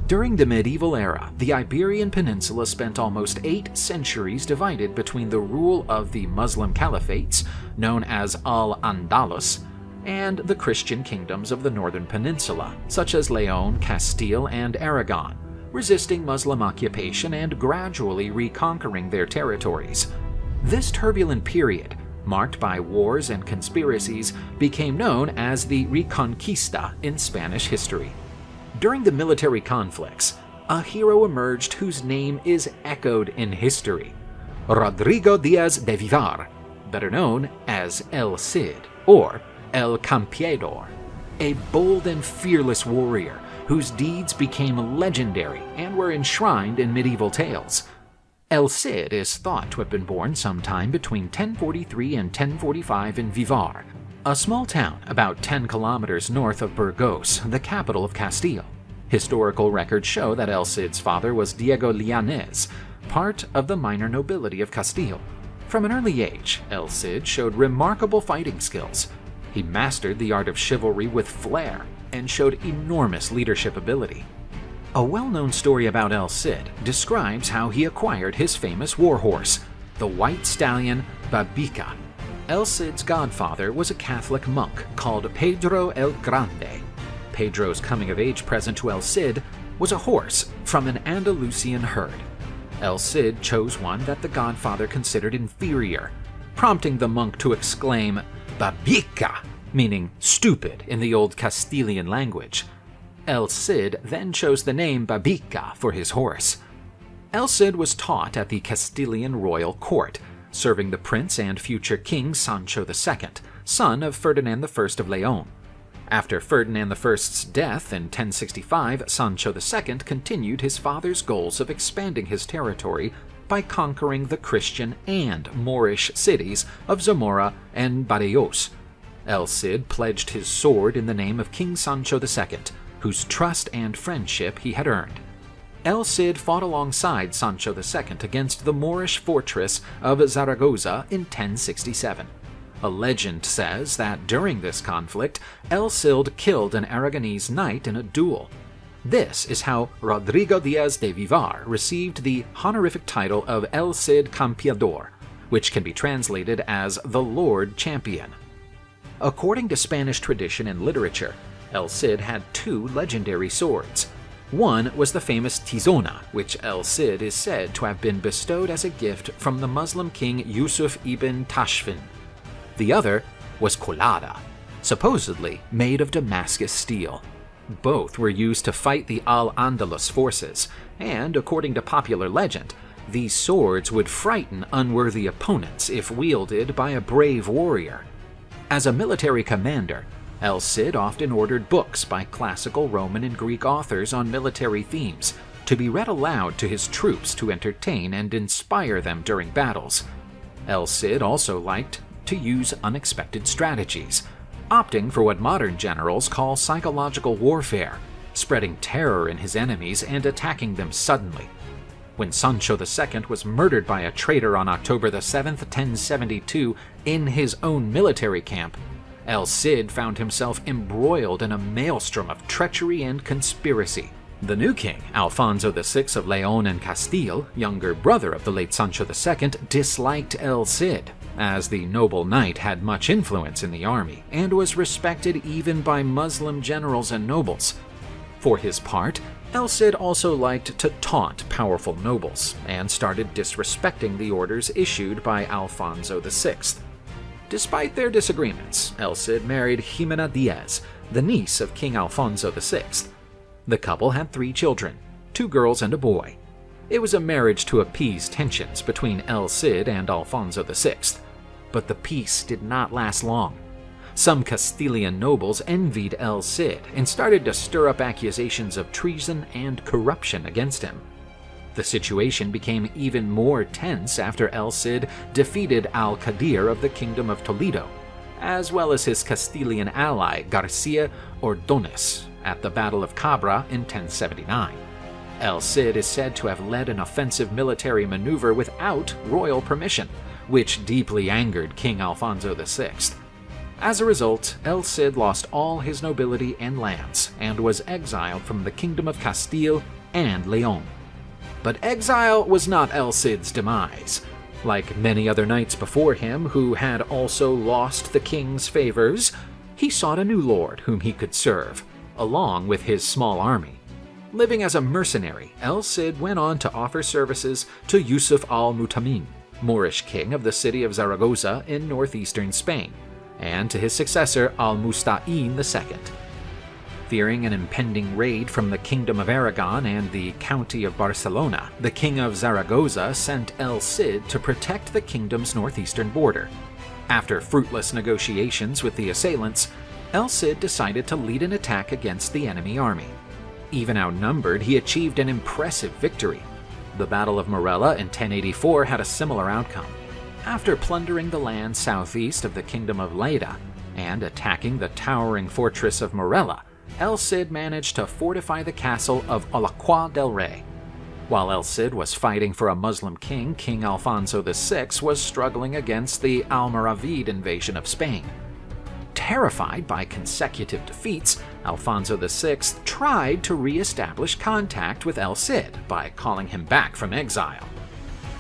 During the medieval era, the Iberian Peninsula spent almost 8 centuries divided between the rule of the Muslim caliphates, known as Al-Andalus, and the Christian kingdoms of the northern peninsula, such as Leon, Castile, and Aragon, resisting Muslim occupation and gradually reconquering their territories. This turbulent period, marked by wars and conspiracies, became known as the Reconquista in Spanish history. During the military conflicts, a hero emerged whose name is echoed in history: Rodrigo Díaz de Vivar, better known as El Cid or El Campeador, a bold and fearless warrior whose deeds became legendary and were enshrined in medieval tales. El Cid is thought to have been born sometime between 1043 and 1045 in Vivar, a small town about 10 kilometers north of Burgos, the capital of Castile. Historical records show that El Cid's father was Diego Llanes, part of the minor nobility of Castile. From an early age, El Cid showed remarkable fighting skills. He mastered the art of chivalry with flair and showed enormous leadership ability. A well-known story about El Cid describes how he acquired his famous warhorse, the white stallion Babica. El Cid's godfather was a Catholic monk called Pedro el Grande. Pedro's coming-of-age present to El Cid was a horse from an Andalusian herd. El Cid chose one that the godfather considered inferior, prompting the monk to exclaim, "Babica," meaning stupid in the old Castilian language. El Cid then chose the name Babica for his horse. El Cid was taught at the Castilian royal court, serving the prince and future king Sancho II, son of Ferdinand I of Leon. After Ferdinand I's death in 1065, Sancho II continued his father's goals of expanding his territory by conquering the Christian and Moorish cities of Zamora and Badajoz. El Cid pledged his sword in the name of King Sancho II, whose trust and friendship he had earned. El Cid fought alongside Sancho II against the Moorish fortress of Zaragoza in 1067. A legend says that during this conflict, El Cid killed an Aragonese knight in a duel. This is how Rodrigo Díaz de Vivar received the honorific title of El Cid Campeador, which can be translated as the Lord Champion. According to Spanish tradition and literature, El Cid had 2 legendary swords. One was the famous Tizona, which El Cid is said to have been bestowed as a gift from the Muslim king Yusuf ibn Tashfin. The other was Colada, supposedly made of Damascus steel. Both were used to fight the Al-Andalus forces, and according to popular legend, these swords would frighten unworthy opponents if wielded by a brave warrior. As a military commander, El Cid often ordered books by classical Roman and Greek authors on military themes to be read aloud to his troops to entertain and inspire them during battles. El Cid also liked to use unexpected strategies, opting for what modern generals call psychological warfare, spreading terror in his enemies and attacking them suddenly. When Sancho II was murdered by a traitor on October 7, 1072, in his own military camp, El Cid found himself embroiled in a maelstrom of treachery and conspiracy. The new king, Alfonso VI of Leon and Castile, younger brother of the late Sancho II, disliked El Cid, as the noble knight had much influence in the army and was respected even by Muslim generals and nobles. For his part, El Cid also liked to taunt powerful nobles and started disrespecting the orders issued by Alfonso VI. Despite their disagreements, El Cid married Jimena Diaz, the niece of King Alfonso VI. The couple had 3 children, 2 girls and a boy. It was a marriage to appease tensions between El Cid and Alfonso VI, but the peace did not last long. Some Castilian nobles envied El Cid and started to stir up accusations of treason and corruption against him. The situation became even more tense after El Cid defeated Al-Qadir of the Kingdom of Toledo, as well as his Castilian ally Garcia Ordóñez at the Battle of Cabra in 1079. El Cid is said to have led an offensive military maneuver without royal permission, which deeply angered King Alfonso VI. As a result, El Cid lost all his nobility and lands and was exiled from the Kingdom of Castile and Leon. But exile was not El Cid's demise. Like many other knights before him who had also lost the king's favors, he sought a new lord whom he could serve, along with his small army. Living as a mercenary, El Cid went on to offer services to Yusuf al-Mutamin, Moorish king of the city of Zaragoza in northeastern Spain, and to his successor al-Musta'in II. Fearing an impending raid from the Kingdom of Aragon and the County of Barcelona, the King of Zaragoza sent El Cid to protect the kingdom's northeastern border. After fruitless negotiations with the assailants, El Cid decided to lead an attack against the enemy army. Even outnumbered, he achieved an impressive victory. The Battle of Morella in 1084 had a similar outcome. After plundering the land southeast of the Kingdom of Lleida and attacking the towering fortress of Morella, El Cid managed to fortify the castle of Alcalá del Rey. While El Cid was fighting for a Muslim king, King Alfonso VI was struggling against the Almoravid invasion of Spain. Terrified by consecutive defeats, Alfonso VI tried to re-establish contact with El Cid by calling him back from exile.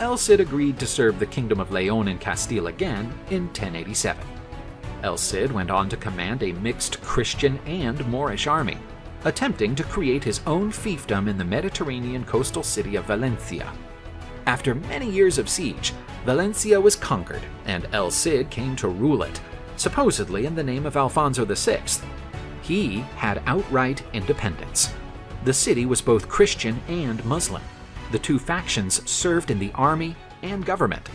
El Cid agreed to serve the Kingdom of Leon in Castile again in 1087. El Cid went on to command a mixed Christian and Moorish army, attempting to create his own fiefdom in the Mediterranean coastal city of Valencia. After many years of siege, Valencia was conquered, and El Cid came to rule it, supposedly in the name of Alfonso VI. He had outright independence. The city was both Christian and Muslim. The two factions served in the army and government.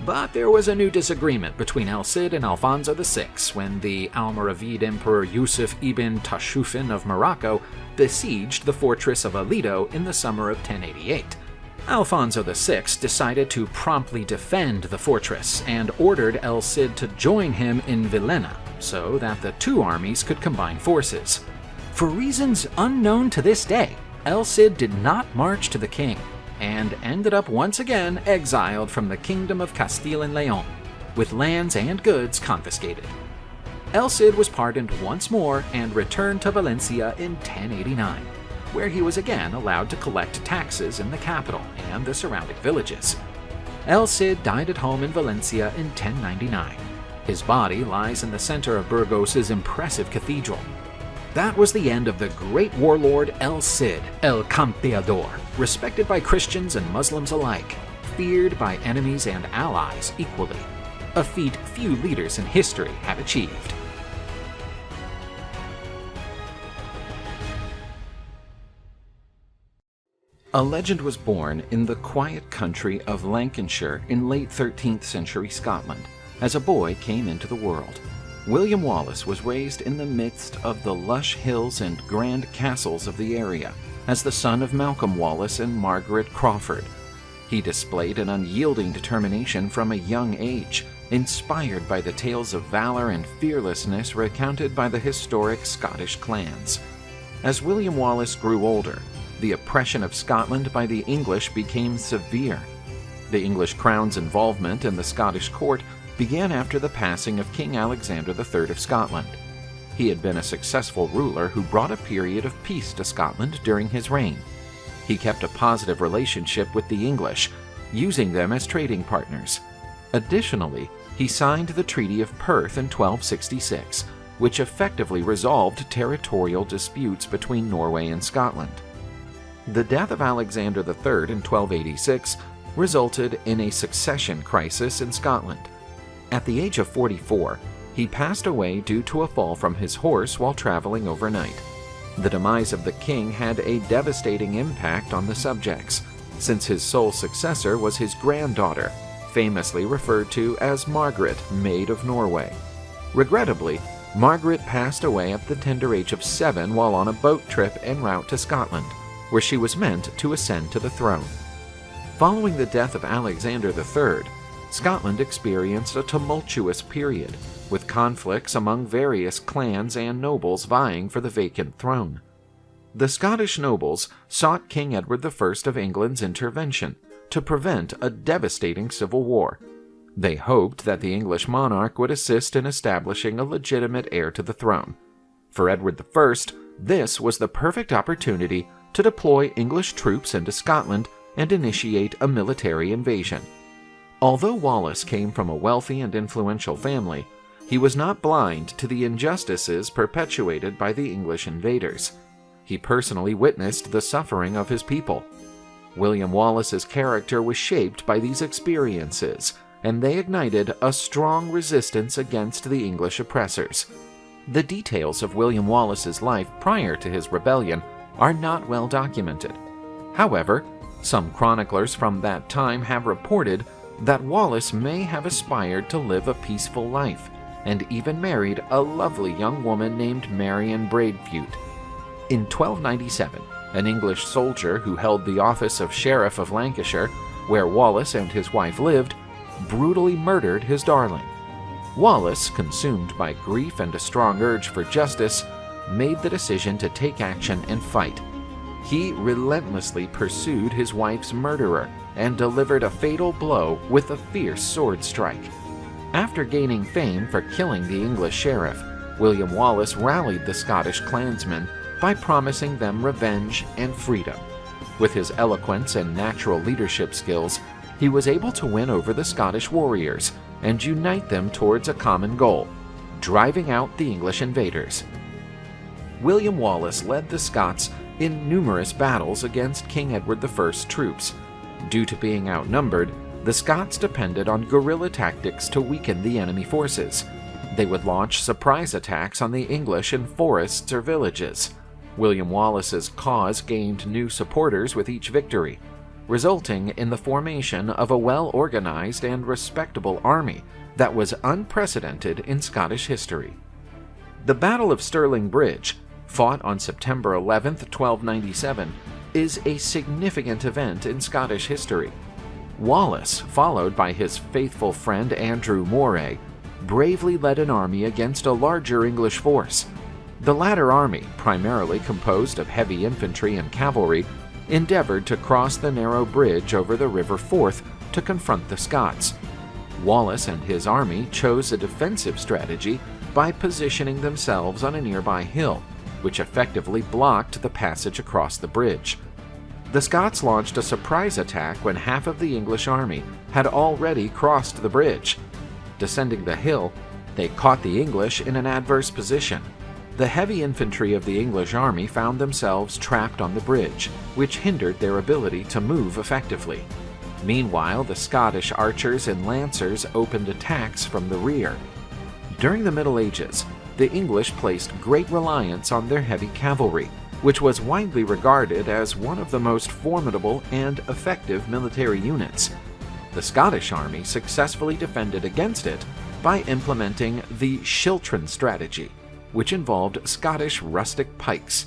But there was a new disagreement between El Cid and Alfonso VI when the Almoravid Emperor Yusuf ibn Tashufin of Morocco besieged the fortress of Aledo in the summer of 1088. Alfonso VI decided to promptly defend the fortress and ordered El Cid to join him in Villena so that the two armies could combine forces. For reasons unknown to this day, El Cid did not march to the king and ended up once again exiled from the Kingdom of Castile and Leon, with lands and goods confiscated. El Cid was pardoned once more and returned to Valencia in 1089, where he was again allowed to collect taxes in the capital and the surrounding villages. El Cid died at home in Valencia in 1099. His body lies in the center of Burgos's impressive cathedral. That was the end of the great warlord El Cid, El Campeador, respected by Christians and Muslims alike, feared by enemies and allies equally, a feat few leaders in history have achieved. A legend was born in the quiet country of Lancashire in late 13th century Scotland as a boy came into the world. William Wallace was raised in the midst of the lush hills and grand castles of the area as the son of Malcolm Wallace and Margaret Crawford. He displayed an unyielding determination from a young age, inspired by the tales of valor and fearlessness recounted by the historic Scottish clans. As William Wallace grew older, the oppression of Scotland by the English became severe. The English crown's involvement in the Scottish court began after the passing of King Alexander III of Scotland. He had been a successful ruler who brought a period of peace to Scotland during his reign. He kept a positive relationship with the English, using them as trading partners. Additionally, he signed the Treaty of Perth in 1266, which effectively resolved territorial disputes between Norway and Scotland. The death of Alexander III in 1286 resulted in a succession crisis in Scotland. At the age of 44, he passed away due to a fall from his horse while traveling overnight. The demise of the king had a devastating impact on the subjects, since his sole successor was his granddaughter, famously referred to as Margaret, Maid of Norway. Regrettably, Margaret passed away at the tender age of 7 while on a boat trip en route to Scotland, where she was meant to ascend to the throne. Following the death of Alexander III, Scotland experienced a tumultuous period, with conflicts among various clans and nobles vying for the vacant throne. The Scottish nobles sought King Edward I of England's intervention to prevent a devastating civil war. They hoped that the English monarch would assist in establishing a legitimate heir to the throne. For Edward I, this was the perfect opportunity to deploy English troops into Scotland and initiate a military invasion. Although Wallace came from a wealthy and influential family, he was not blind to the injustices perpetuated by the English invaders. He personally witnessed the suffering of his people. William Wallace's character was shaped by these experiences, and they ignited a strong resistance against the English oppressors. The details of William Wallace's life prior to his rebellion are not well documented. However, some chroniclers from that time have reported that Wallace may have aspired to live a peaceful life, and even married a lovely young woman named Marion Braidfute. In 1297, an English soldier who held the office of Sheriff of Lancashire, where Wallace and his wife lived, brutally murdered his darling. Wallace, consumed by grief and a strong urge for justice, made the decision to take action and fight. He relentlessly pursued his wife's murderer and delivered a fatal blow with a fierce sword strike. After gaining fame for killing the English sheriff, William Wallace rallied the Scottish clansmen by promising them revenge and freedom. With his eloquence and natural leadership skills, he was able to win over the Scottish warriors and unite them towards a common goal: driving out the English invaders. William Wallace led the Scots in numerous battles against King Edward I's troops. Due to being outnumbered, the Scots depended on guerrilla tactics to weaken the enemy forces. They would launch surprise attacks on the English in forests or villages. William Wallace's cause gained new supporters with each victory, resulting in the formation of a well-organized and respectable army that was unprecedented in Scottish history. The Battle of Stirling Bridge, fought on September 11, 1297, is a significant event in Scottish history. Wallace, followed by his faithful friend Andrew Moray, bravely led an army against a larger English force. The latter army, primarily composed of heavy infantry and cavalry, endeavored to cross the narrow bridge over the River Forth to confront the Scots. Wallace and his army chose a defensive strategy by positioning themselves on a nearby hill, which effectively blocked the passage across the bridge. The Scots launched a surprise attack when half of the English army had already crossed the bridge. Descending the hill, they caught the English in an adverse position. The heavy infantry of the English army found themselves trapped on the bridge, which hindered their ability to move effectively. Meanwhile, the Scottish archers and lancers opened attacks from the rear. During the Middle Ages, the English placed great reliance on their heavy cavalry, which was widely regarded as one of the most formidable and effective military units. The Scottish army successfully defended against it by implementing the Schiltron strategy, which involved Scottish rustic pikes.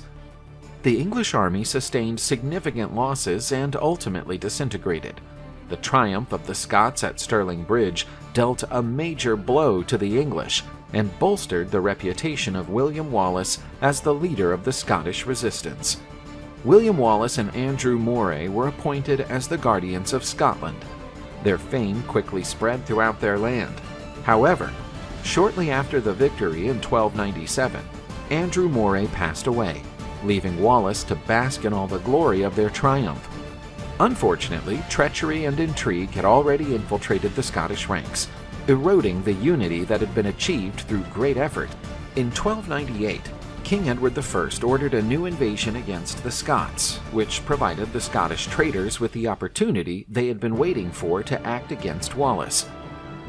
The English army sustained significant losses and ultimately disintegrated. The triumph of the Scots at Stirling Bridge dealt a major blow to the English and bolstered the reputation of William Wallace as the leader of the Scottish resistance. William Wallace and Andrew Moray were appointed as the guardians of Scotland. Their fame quickly spread throughout their land. However, shortly after the victory in 1297, Andrew Moray passed away, leaving Wallace to bask in all the glory of their triumph. Unfortunately, treachery and intrigue had already infiltrated the Scottish ranks, eroding the unity that had been achieved through great effort. In 1298, King Edward I ordered a new invasion against the Scots, which provided the Scottish traders with the opportunity they had been waiting for to act against Wallace.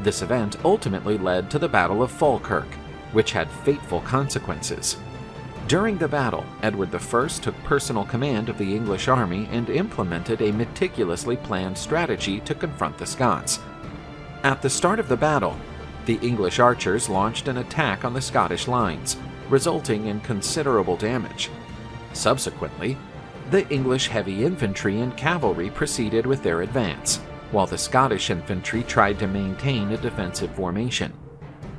This event ultimately led to the Battle of Falkirk, which had fateful consequences. During the battle, Edward I took personal command of the English army and implemented a meticulously planned strategy to confront the Scots. At the start of the battle, the English archers launched an attack on the Scottish lines, resulting in considerable damage. Subsequently, the English heavy infantry and cavalry proceeded with their advance, while the Scottish infantry tried to maintain a defensive formation.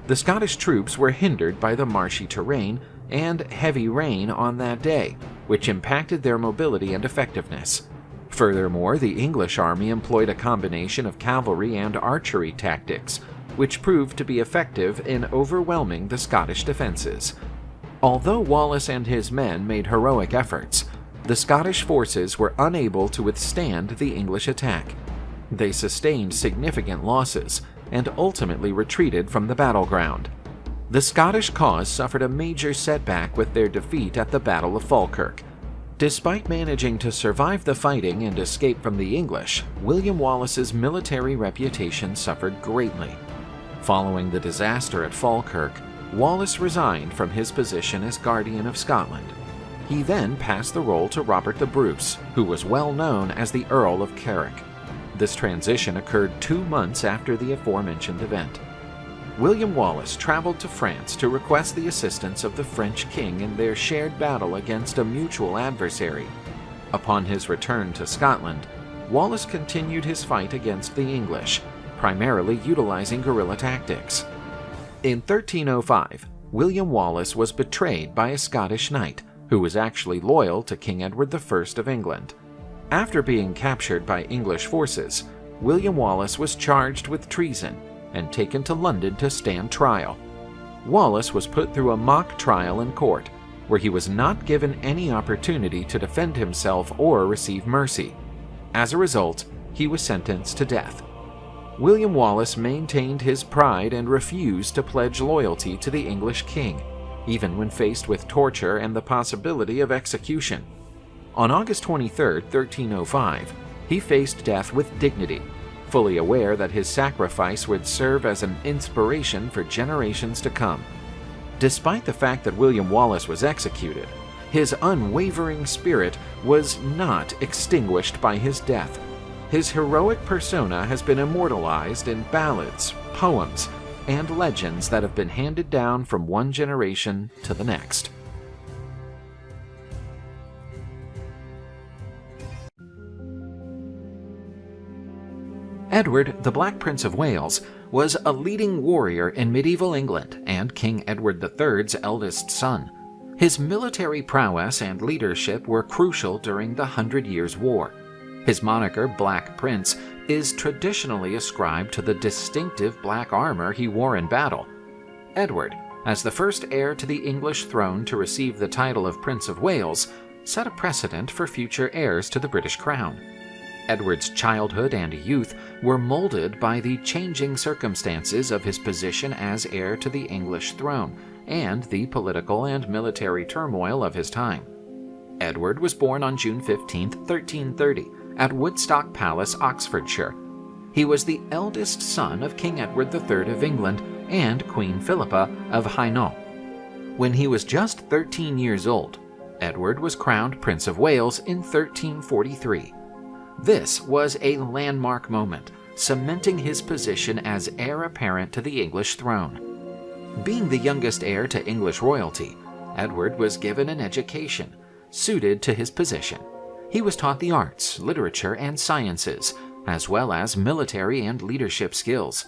The Scottish troops were hindered by the marshy terrain and heavy rain on that day, which impacted their mobility and effectiveness. Furthermore, the English army employed a combination of cavalry and archery tactics, which proved to be effective in overwhelming the Scottish defenses. Although Wallace and his men made heroic efforts, the Scottish forces were unable to withstand the English attack. They sustained significant losses and ultimately retreated from the battleground. The Scottish cause suffered a major setback with their defeat at the Battle of Falkirk. Despite managing to survive the fighting and escape from the English, William Wallace's military reputation suffered greatly. Following the disaster at Falkirk, Wallace resigned from his position as Guardian of Scotland. He then passed the role to Robert the Bruce, who was well known as the Earl of Carrick. This transition occurred 2 months after the aforementioned event. William Wallace traveled to France to request the assistance of the French king in their shared battle against a mutual adversary. Upon his return to Scotland, Wallace continued his fight against the English, primarily utilizing guerrilla tactics. In 1305, William Wallace was betrayed by a Scottish knight who was actually loyal to King Edward I of England. After being captured by English forces, William Wallace was charged with treason and taken to London to stand trial. Wallace was put through a mock trial in court, where he was not given any opportunity to defend himself or receive mercy. As a result, he was sentenced to death. William Wallace maintained his pride and refused to pledge loyalty to the English king, even when faced with torture and the possibility of execution. On August 23, 1305, he faced death with dignity, fully aware that his sacrifice would serve as an inspiration for generations to come. Despite the fact that William Wallace was executed, his unwavering spirit was not extinguished by his death. His heroic persona has been immortalized in ballads, poems, and legends that have been handed down from one generation to the next. Edward, the Black Prince of Wales, was a leading warrior in medieval England and King Edward III's eldest son. His military prowess and leadership were crucial during the 100 Years' War. His moniker, Black Prince, is traditionally ascribed to the distinctive black armor he wore in battle. Edward, as the first heir to the English throne to receive the title of Prince of Wales, set a precedent for future heirs to the British crown. Edward's childhood and youth were molded by the changing circumstances of his position as heir to the English throne and the political and military turmoil of his time. Edward was born on June 15, 1330, at Woodstock Palace, Oxfordshire. He was the eldest son of King Edward III of England and Queen Philippa of Hainault. When he was just 13 years old, Edward was crowned Prince of Wales in 1343. This was a landmark moment, cementing his position as heir apparent to the English throne. Being the youngest heir to English royalty, Edward was given an education suited to his position. He was taught the arts, literature, and sciences, as well as military and leadership skills.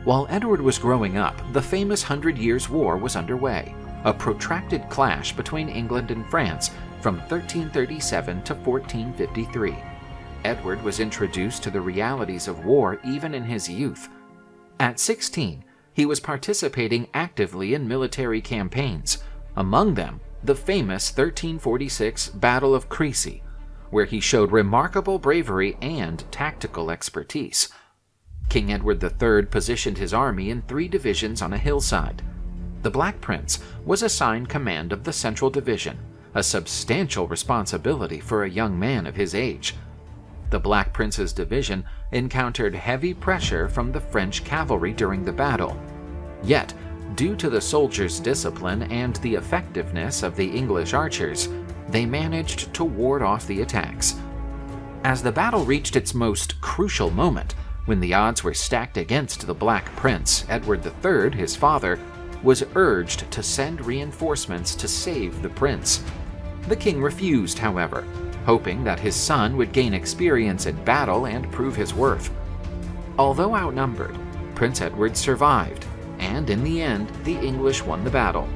While Edward was growing up, the famous 100 Years' War was underway, a protracted clash between England and France from 1337 to 1453. Edward was introduced to the realities of war even in his youth. At 16, he was participating actively in military campaigns, among them the famous 1346 Battle of Crecy, where he showed remarkable bravery and tactical expertise. King Edward III positioned his army in 3 divisions on a hillside. The Black Prince was assigned command of the Central Division, a substantial responsibility for a young man of his age. The Black Prince's division encountered heavy pressure from the French cavalry during the battle. Yet, due to the soldiers' discipline and the effectiveness of the English archers, they managed to ward off the attacks. As the battle reached its most crucial moment, when the odds were stacked against the Black Prince, Edward III, his father, was urged to send reinforcements to save the prince. The king refused, however, hoping that his son would gain experience in battle and prove his worth. Although outnumbered, Prince Edward survived, and in the end, the English won the battle.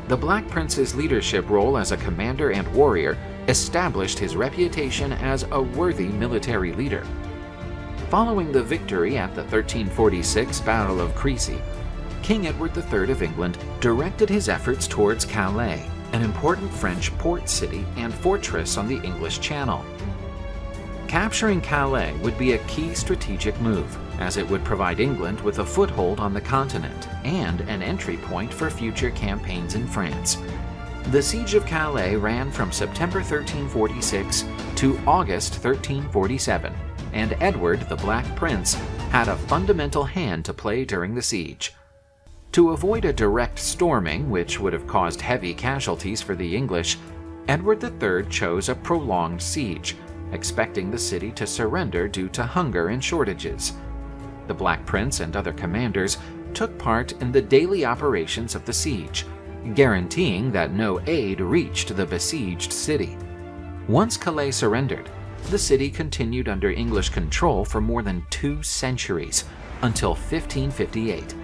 The Black Prince's leadership role as a commander and warrior established his reputation as a worthy military leader. Following the victory at the 1346 Battle of Crécy, King Edward III of England directed his efforts towards Calais, an important French port city and fortress on the English Channel. Capturing Calais would be a key strategic move, as it would provide England with a foothold on the continent and an entry point for future campaigns in France. The Siege of Calais ran from September 1346 to August 1347, and Edward the Black Prince had a fundamental hand to play during the siege. To avoid a direct storming, which would have caused heavy casualties for the English, Edward III chose a prolonged siege, expecting the city to surrender due to hunger and shortages. The Black Prince and other commanders took part in the daily operations of the siege, guaranteeing that no aid reached the besieged city. Once Calais surrendered, the city continued under English control for more than 2 centuries, until 1558.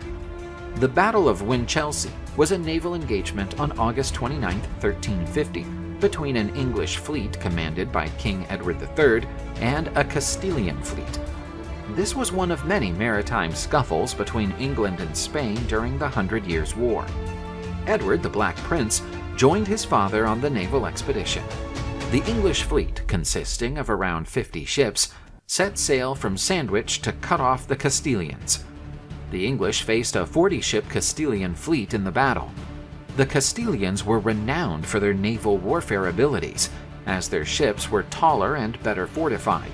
The Battle of Winchelsea was a naval engagement on August 29, 1350, between an English fleet commanded by King Edward III and a Castilian fleet. This was one of many maritime scuffles between England and Spain during the 100 Years' War. Edward the Black Prince joined his father on the naval expedition. The English fleet, consisting of around 50 ships, set sail from Sandwich to cut off the Castilians. The English faced a 40-ship Castilian fleet in the battle. The Castilians were renowned for their naval warfare abilities, as their ships were taller and better fortified.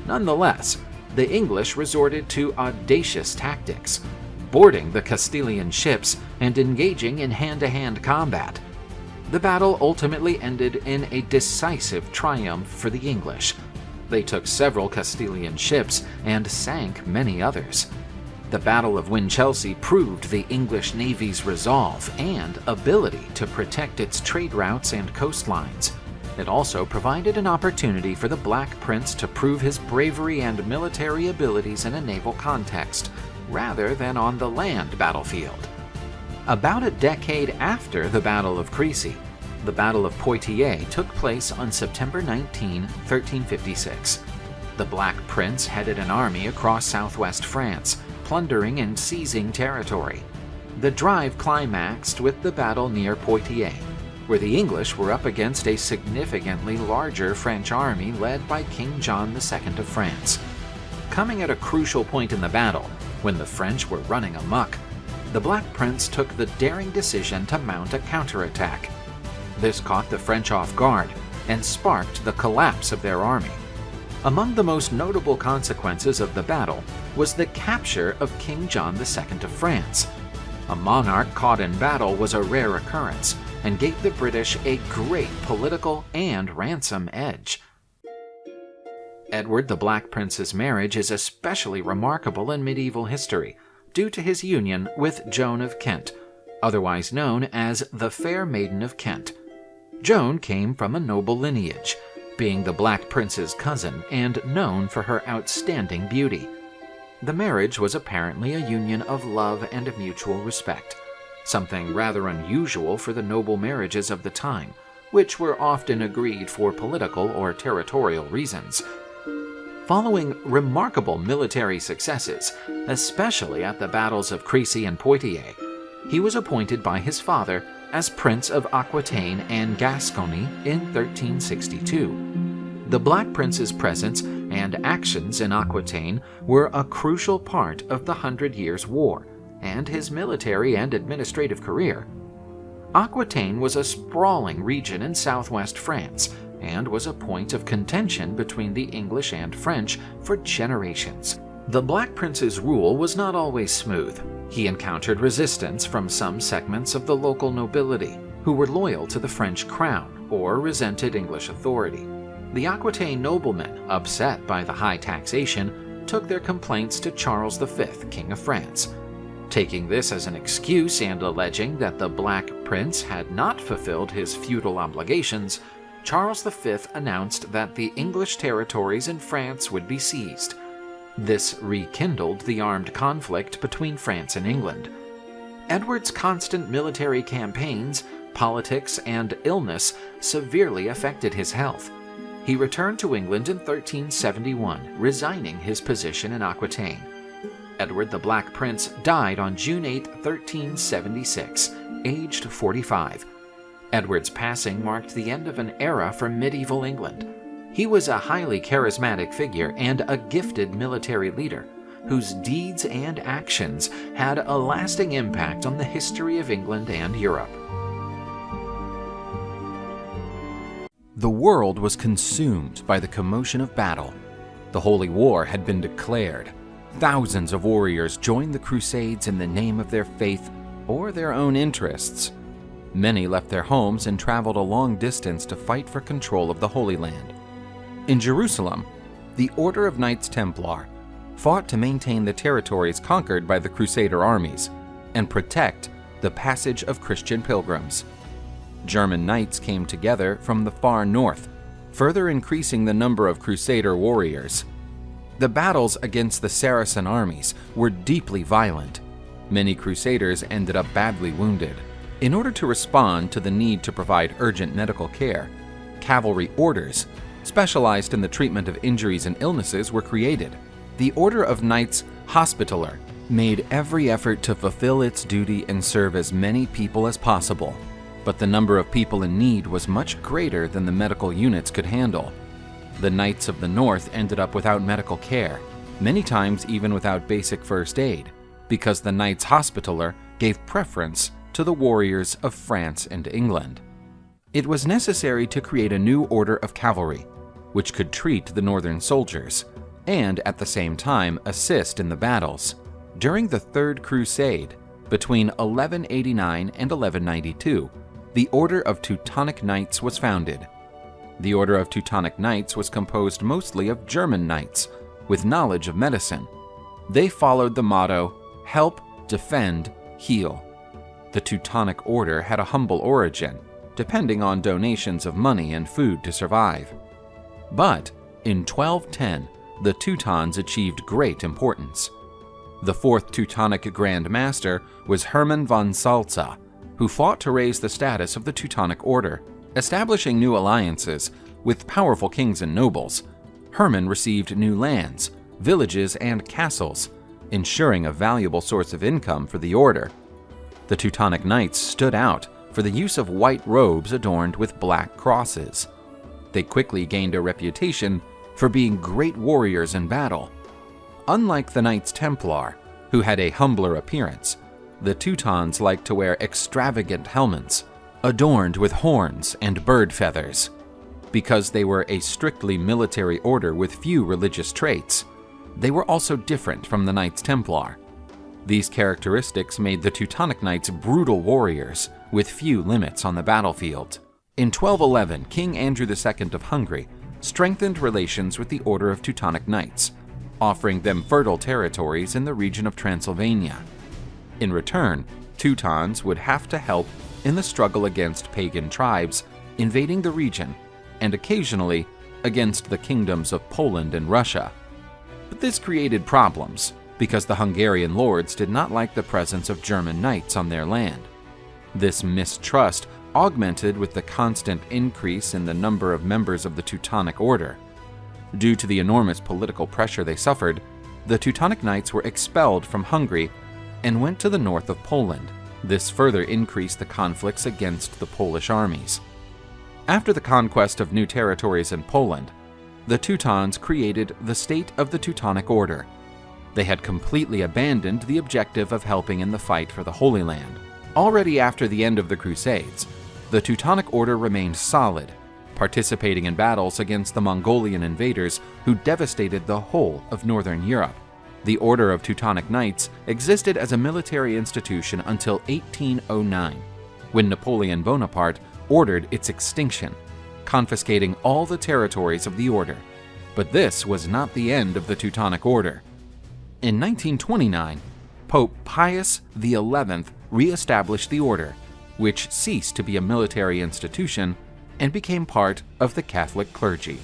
Nonetheless, the English resorted to audacious tactics, boarding the Castilian ships and engaging in hand-to-hand combat. The battle ultimately ended in a decisive triumph for the English. They took several Castilian ships and sank many others. The Battle of Winchelsea proved the English Navy's resolve and ability to protect its trade routes and coastlines. It also provided an opportunity for the Black Prince to prove his bravery and military abilities in a naval context, rather than on the land battlefield. About a decade after the Battle of Crécy, the Battle of Poitiers took place on September 19, 1356. The Black Prince headed an army across southwest France, plundering and seizing territory. The drive climaxed with the battle near Poitiers, where the English were up against a significantly larger French army led by King John II of France. Coming at a crucial point in the battle, when the French were running amok, the Black Prince took the daring decision to mount a counterattack. This caught the French off guard and sparked the collapse of their army. Among the most notable consequences of the battle was the capture of King John II of France. A monarch caught in battle was a rare occurrence and gave the British a great political and ransom edge. Edward the Black Prince's marriage is especially remarkable in medieval history due to his union with Joan of Kent, otherwise known as the Fair Maiden of Kent. Joan came from a noble lineage, being the Black Prince's cousin and known for her outstanding beauty. The marriage was apparently a union of love and mutual respect, something rather unusual for the noble marriages of the time, which were often agreed for political or territorial reasons. Following remarkable military successes, especially at the battles of Crécy and Poitiers, he was appointed by his father as Prince of Aquitaine and Gascony in 1362. The Black Prince's presence and actions in Aquitaine were a crucial part of the 100 Years' War and his military and administrative career. Aquitaine was a sprawling region in southwest France and was a point of contention between the English and French for generations. The Black Prince's rule was not always smooth. He encountered resistance from some segments of the local nobility, who were loyal to the French crown or resented English authority. The Aquitaine noblemen, upset by the high taxation, took their complaints to Charles V, King of France. Taking this as an excuse and alleging that the Black Prince had not fulfilled his feudal obligations, Charles V announced that the English territories in France would be seized. This rekindled the armed conflict between France and England. Edward's constant military campaigns politics, and illness severely affected his health. He returned to England in 1371, resigning his position in Aquitaine. Edward the Black Prince died on June 8, 1376, aged 45. Edward's passing marked the end of an era for medieval England. He was a highly charismatic figure and a gifted military leader, whose deeds and actions had a lasting impact on the history of England and Europe. The world was consumed by the commotion of battle. The Holy War had been declared. Thousands of warriors joined the Crusades in the name of their faith or their own interests. Many left their homes and traveled a long distance to fight for control of the Holy Land. In Jerusalem, the Order of Knights Templar fought to maintain the territories conquered by the Crusader armies and protect the passage of Christian pilgrims. German knights came together from the far north, further increasing the number of Crusader warriors. The battles against the Saracen armies were deeply violent. Many Crusaders ended up badly wounded. In order to respond to the need to provide urgent medical care, cavalry orders, specialized in the treatment of injuries and illnesses, were created. The Order of Knights Hospitaller made every effort to fulfill its duty and serve as many people as possible. But the number of people in need was much greater than the medical units could handle. The Knights of the North ended up without medical care, many times even without basic first aid, because the Knights Hospitaller gave preference to the warriors of France and England. It was necessary to create a new order of cavalry, which could treat the northern soldiers, and at the same time assist in the battles. During the Third Crusade, between 1189 and 1192, the Order of Teutonic Knights was founded. The Order of Teutonic Knights was composed mostly of German knights with knowledge of medicine. They followed the motto, "Help, defend, heal." The Teutonic Order had a humble origin, depending on donations of money and food to survive. But in 1210, the Teutons achieved great importance. The fourth Teutonic Grand Master was Hermann von Salza, who fought to raise the status of the Teutonic Order, establishing new alliances with powerful kings and nobles. Hermann received new lands, villages, and castles, ensuring a valuable source of income for the order. The Teutonic Knights stood out for the use of white robes adorned with black crosses. They quickly gained a reputation for being great warriors in battle. Unlike the Knights Templar, who had a humbler appearance, the Teutons liked to wear extravagant helmets, adorned with horns and bird feathers. Because they were a strictly military order with few religious traits, they were also different from the Knights Templar. These characteristics made the Teutonic Knights brutal warriors with few limits on the battlefield. In 1211, King Andrew II of Hungary strengthened relations with the Order of Teutonic Knights, offering them fertile territories in the region of Transylvania. In return, Teutons would have to help in the struggle against pagan tribes invading the region, and occasionally against the kingdoms of Poland and Russia. But this created problems, because the Hungarian lords did not like the presence of German knights on their land. This mistrust augmented with the constant increase in the number of members of the Teutonic Order. Due to the enormous political pressure they suffered, the Teutonic Knights were expelled from Hungary and went to the north of Poland. This further increased the conflicts against the Polish armies. After the conquest of new territories in Poland, the Teutons created the State of the Teutonic Order. They had completely abandoned the objective of helping in the fight for the Holy Land. Already after the end of the Crusades, the Teutonic Order remained solid, participating in battles against the Mongolian invaders who devastated the whole of northern Europe. The Order of Teutonic Knights existed as a military institution until 1809, when Napoleon Bonaparte ordered its extinction, confiscating all the territories of the order. But this was not the end of the Teutonic Order. In 1929, Pope Pius XI re-established the order, which ceased to be a military institution and became part of the Catholic clergy.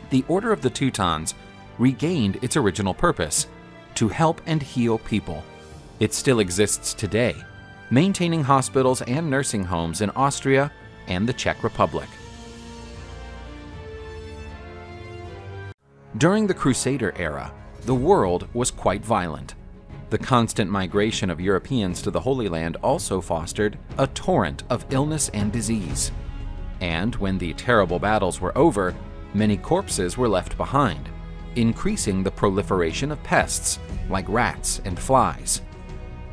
The Order of the Teutons regained its original purpose, to help and heal people. It still exists today, maintaining hospitals and nursing homes in Austria and the Czech Republic. During the Crusader era, the world was quite violent. The constant migration of Europeans to the Holy Land also fostered a torrent of illness and disease. And when the terrible battles were over, many corpses were left behind, increasing the proliferation of pests like rats and flies.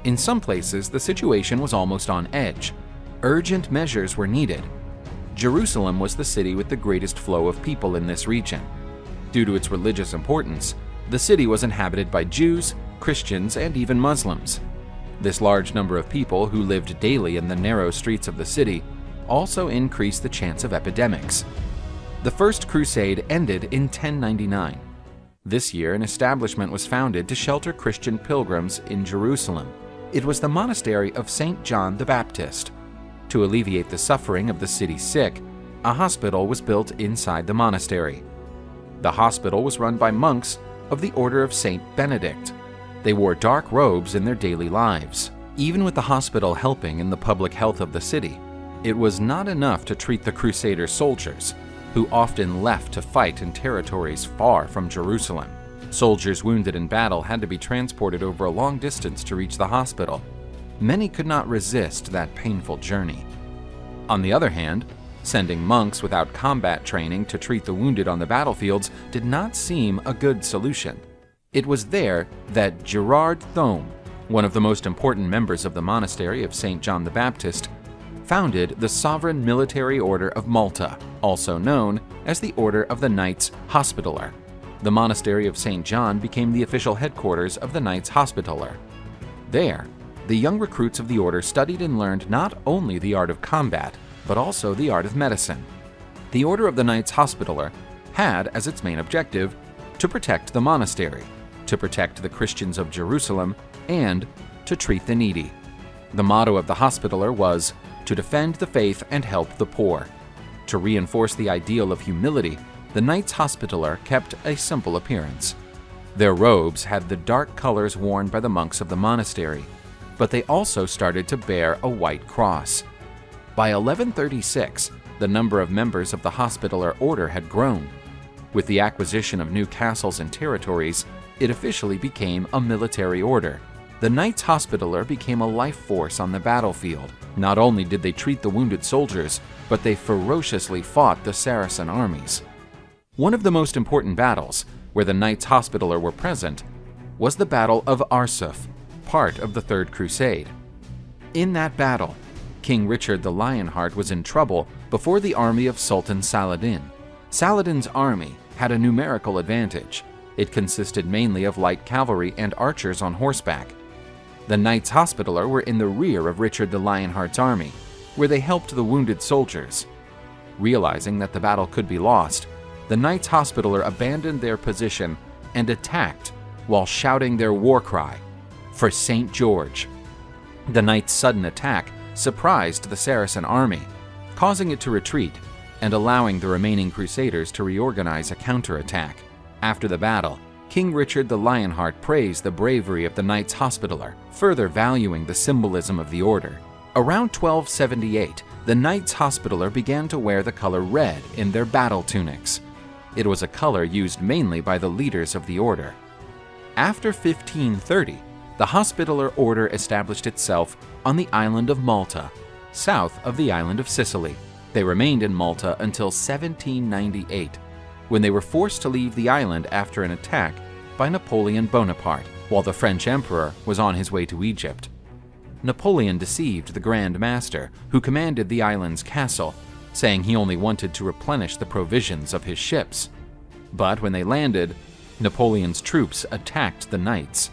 In some places, the situation was almost on edge. Urgent measures were needed. Jerusalem was the city with the greatest flow of people in this region. Due to its religious importance, the city was inhabited by Jews, Christians, and even Muslims. This large number of people who lived daily in the narrow streets of the city also increased the chance of epidemics. The First Crusade ended in 1099. This year, an establishment was founded to shelter Christian pilgrims in Jerusalem. It was the monastery of St. John the Baptist. To alleviate the suffering of the city's sick, a hospital was built inside the monastery. The hospital was run by monks of the Order of St. Benedict. They wore dark robes in their daily lives. Even with the hospital helping in the public health of the city, it was not enough to treat the Crusader soldiers, who often left to fight in territories far from Jerusalem. Soldiers wounded in battle had to be transported over a long distance to reach the hospital. Many could not resist that painful journey. On the other hand, sending monks without combat training to treat the wounded on the battlefields did not seem a good solution. It was there that Gerard Thome, one of the most important members of the monastery of St. John the Baptist, founded the Sovereign Military Order of Malta, also known as the Order of the Knights Hospitaller. The monastery of St. John became the official headquarters of the Knights Hospitaller. There, the young recruits of the order studied and learned not only the art of combat, but also the art of medicine. The Order of the Knights Hospitaller had as its main objective to protect the monastery, to protect the Christians of Jerusalem, and to treat the needy. The motto of the Hospitaller was to defend the faith and help the poor. To reinforce the ideal of humility, the Knights Hospitaller kept a simple appearance. Their robes had the dark colors worn by the monks of the monastery, but they also started to bear a white cross. By 1136, the number of members of the Hospitaller order had grown. With the acquisition of new castles and territories, it officially became a military order. The Knights Hospitaller became a life force on the battlefield. Not only did they treat the wounded soldiers, but they ferociously fought the Saracen armies. One of the most important battles, where the Knights Hospitaller were present, was the Battle of Arsuf, part of the Third Crusade. In that battle, King Richard the Lionheart was in trouble before the army of Sultan Saladin. Saladin's army had a numerical advantage. It consisted mainly of light cavalry and archers on horseback. The Knights Hospitaller were in the rear of Richard the Lionheart's army, where they helped the wounded soldiers. Realizing that the battle could be lost, the Knights Hospitaller abandoned their position and attacked while shouting their war cry, "For St. George." The Knights' sudden attack surprised the Saracen army, causing it to retreat and allowing the remaining Crusaders to reorganize a counterattack. After the battle, King Richard the Lionheart praised the bravery of the Knights Hospitaller, further valuing the symbolism of the order. Around 1278, the Knights Hospitaller began to wear the color red in their battle tunics. It was a color used mainly by the leaders of the order. After 1530, the Hospitaller order established itself on the island of Malta, south of the island of Sicily. They remained in Malta until 1798, when they were forced to leave the island after an attack by Napoleon Bonaparte, while the French emperor was on his way to Egypt. Napoleon deceived the Grand Master, who commanded the island's castle, saying he only wanted to replenish the provisions of his ships. But when they landed, Napoleon's troops attacked the knights.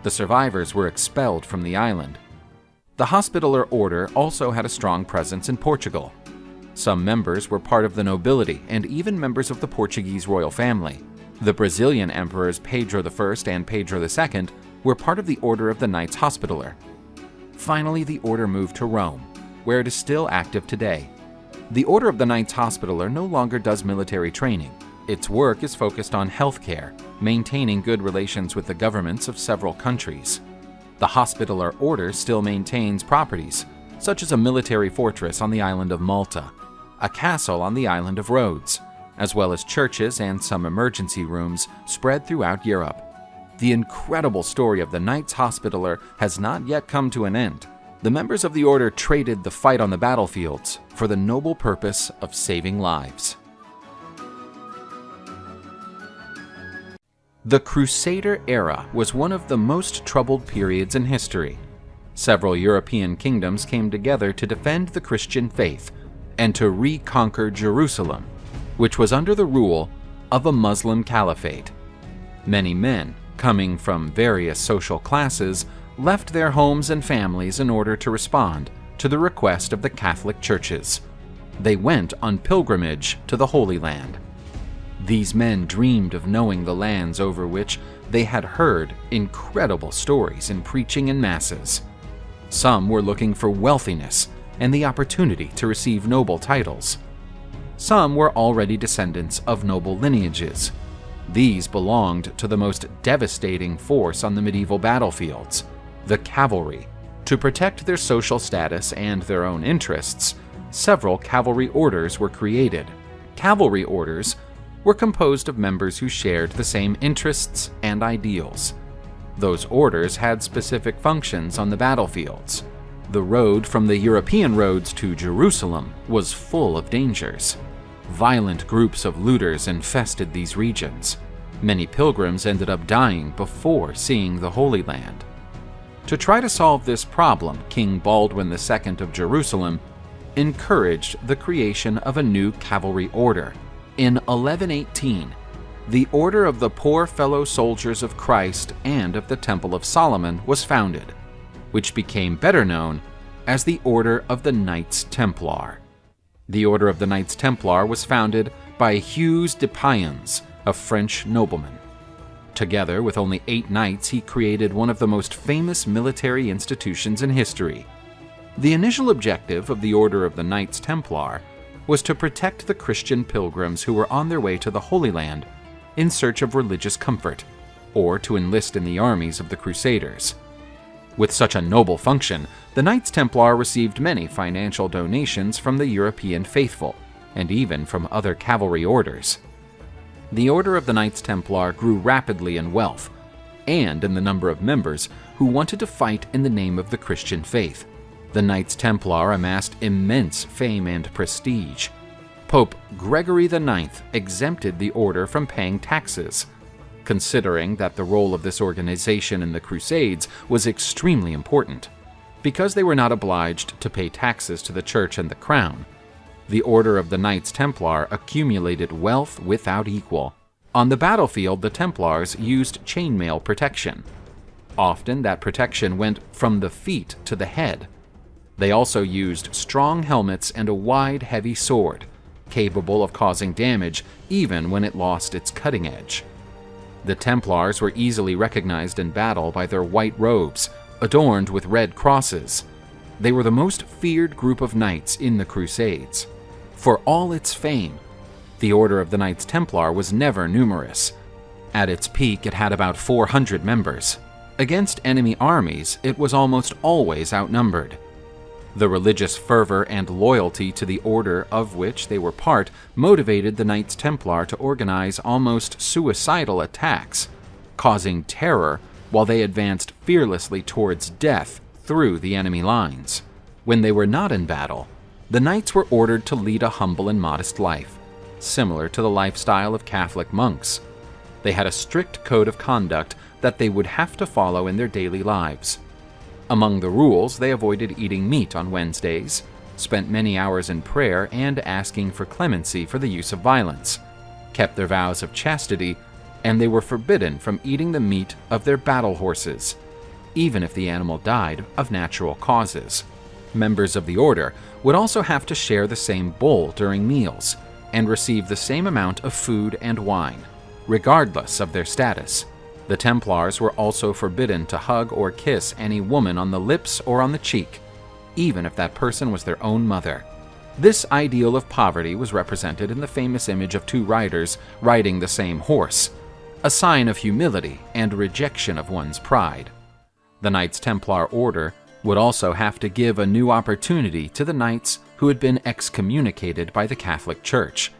The survivors were expelled from the island. The Hospitaller order also had a strong presence in Portugal. Some members were part of the nobility and even members of the Portuguese royal family. The Brazilian emperors Pedro I and Pedro II were part of the Order of the Knights Hospitaller. Finally, the order moved to Rome, where it is still active today. The Order of the Knights Hospitaller no longer does military training. Its work is focused on healthcare, maintaining good relations with the governments of several countries. The Hospitaller Order still maintains properties, such as a military fortress on the island of Malta, a castle on the island of Rhodes, as well as churches and some emergency rooms spread throughout Europe. The incredible story of the Knights Hospitaller has not yet come to an end. The members of the order traded the fight on the battlefields for the noble purpose of saving lives. The Crusader era was one of the most troubled periods in history. Several European kingdoms came together to defend the Christian faith and to reconquer Jerusalem, which was under the rule of a Muslim caliphate. Many men, coming from various social classes, left their homes and families in order to respond to the request of the Catholic churches. They went on pilgrimage to the Holy Land. These men dreamed of knowing the lands over which they had heard incredible stories in preaching in masses. Some were looking for wealthiness and the opportunity to receive noble titles. Some were already descendants of noble lineages. These belonged to the most devastating force on the medieval battlefields, the cavalry. To protect their social status and their own interests, several cavalry orders were created. Cavalry orders were composed of members who shared the same interests and ideals. Those orders had specific functions on the battlefields. The road from the European roads to Jerusalem was full of dangers. Violent groups of looters infested these regions. Many pilgrims ended up dying before seeing the Holy Land. To try to solve this problem, King Baldwin II of Jerusalem encouraged the creation of a new cavalry order. In 1118, the Order of the Poor Fellow Soldiers of Christ and of the Temple of Solomon was founded, which became better known as the Order of the Knights Templar. The Order of the Knights Templar was founded by Hugues de Payens, a French nobleman. Together with only 8 knights, he created one of the most famous military institutions in history. The initial objective of the Order of the Knights Templar was to protect the Christian pilgrims who were on their way to the Holy Land in search of religious comfort, or to enlist in the armies of the Crusaders. With such a noble function, the Knights Templar received many financial donations from the European faithful, and even from other cavalry orders. The Order of the Knights Templar grew rapidly in wealth, and in the number of members who wanted to fight in the name of the Christian faith. The Knights Templar amassed immense fame and prestige. Pope Gregory IX exempted the order from paying taxes, considering that the role of this organization in the Crusades was extremely important. Because they were not obliged to pay taxes to the church and the crown, the Order of the Knights Templar accumulated wealth without equal. On the battlefield, the Templars used chainmail protection. Often that protection went from the feet to the head. They also used strong helmets and a wide, heavy sword, capable of causing damage even when it lost its cutting edge. The Templars were easily recognized in battle by their white robes, adorned with red crosses. They were the most feared group of knights in the Crusades. For all its fame, the Order of the Knights Templar was never numerous. At its peak, it had about 400 members. Against enemy armies, it was almost always outnumbered. The religious fervor and loyalty to the order of which they were part motivated the Knights Templar to organize almost suicidal attacks, causing terror while they advanced fearlessly towards death through the enemy lines. When they were not in battle, the knights were ordered to lead a humble and modest life, similar to the lifestyle of Catholic monks. They had a strict code of conduct that they would have to follow in their daily lives. Among the rules, they avoided eating meat on Wednesdays, spent many hours in prayer and asking for clemency for the use of violence, kept their vows of chastity, and they were forbidden from eating the meat of their battle horses, even if the animal died of natural causes. Members of the order would also have to share the same bowl during meals and receive the same amount of food and wine, regardless of their status. The Templars were also forbidden to hug or kiss any woman on the lips or on the cheek, even if that person was their own mother. This ideal of poverty was represented in the famous image of 2 riders riding the same horse, a sign of humility and rejection of one's pride. The Knights Templar Order would also have to give a new opportunity to the knights who had been excommunicated by the Catholic Church.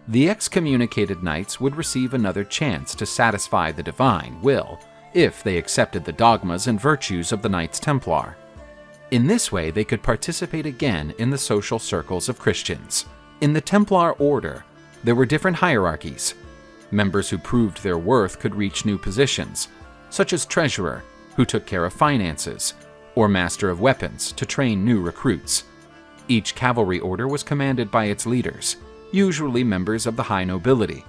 The excommunicated knights would receive another chance to satisfy the divine will if they accepted the dogmas and virtues of the Knights Templar. In this way, they could participate again in the social circles of Christians. In the Templar Order, there were different hierarchies. Members who proved their worth could reach new positions, such as treasurer, who took care of finances, or master of weapons to train new recruits. Each cavalry order was commanded by its leaders, usually members of the high nobility.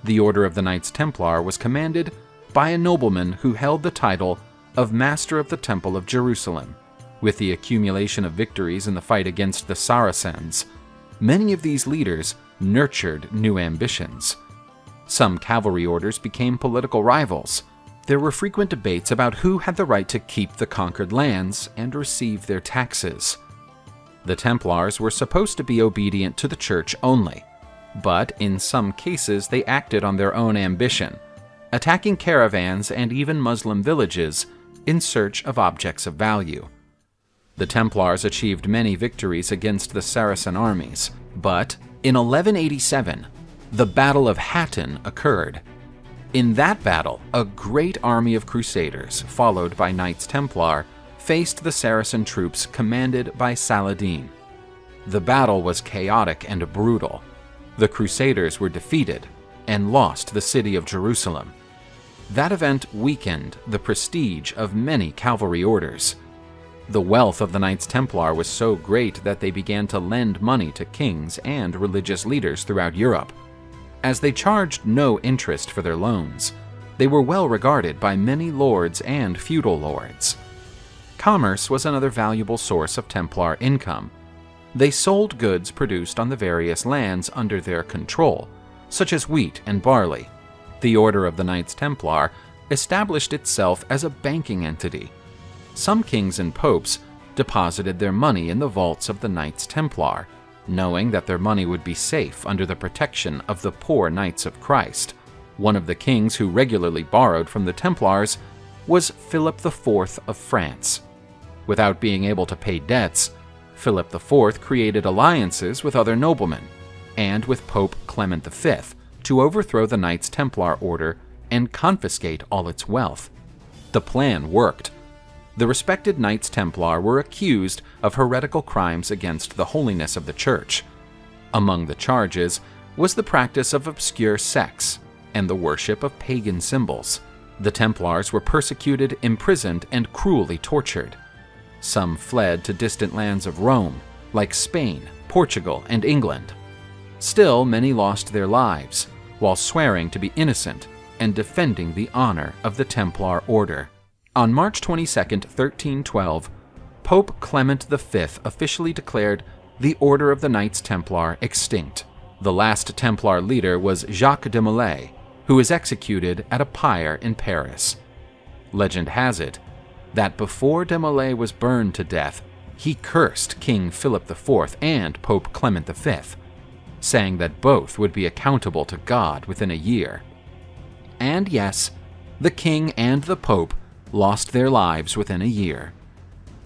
The Order of the Knights Templar was commanded by a nobleman who held the title of Master of the Temple of Jerusalem. With the accumulation of victories in the fight against the Saracens, many of these leaders nurtured new ambitions. Some cavalry orders became political rivals. There were frequent debates about who had the right to keep the conquered lands and receive their taxes. The Templars were supposed to be obedient to the church only, but in some cases they acted on their own ambition, attacking caravans and even Muslim villages in search of objects of value. The Templars achieved many victories against the Saracen armies, but in 1187, the Battle of Hattin occurred. In that battle, a great army of crusaders, followed by Knights Templar, faced the Saracen troops commanded by Saladin. The battle was chaotic and brutal. The Crusaders were defeated and lost the city of Jerusalem. That event weakened the prestige of many cavalry orders. The wealth of the Knights Templar was so great that they began to lend money to kings and religious leaders throughout Europe. As they charged no interest for their loans, they were well regarded by many lords and feudal lords. Commerce was another valuable source of Templar income. They sold goods produced on the various lands under their control, such as wheat and barley. The Order of the Knights Templar established itself as a banking entity. Some kings and popes deposited their money in the vaults of the Knights Templar, knowing that their money would be safe under the protection of the poor Knights of Christ. One of the kings who regularly borrowed from the Templars was Philip IV of France. Without being able to pay debts, Philip IV created alliances with other noblemen and with Pope Clement V to overthrow the Knights Templar Order and confiscate all its wealth. The plan worked. The respected Knights Templar were accused of heretical crimes against the holiness of the Church. Among the charges was the practice of obscure sects and the worship of pagan symbols. The Templars were persecuted, imprisoned, and cruelly tortured. Some fled to distant lands of Rome, like Spain, Portugal, and England. Still, many lost their lives, while swearing to be innocent and defending the honor of the Templar Order. On March 22, 1312, Pope Clement V officially declared the Order of the Knights Templar extinct. The last Templar leader was Jacques de Molay, who was executed at a pyre in Paris. Legend has it that before de Molay was burned to death, he cursed King Philip IV and Pope Clement V, saying that both would be accountable to God within a year. And yes, the king and the pope lost their lives within a year.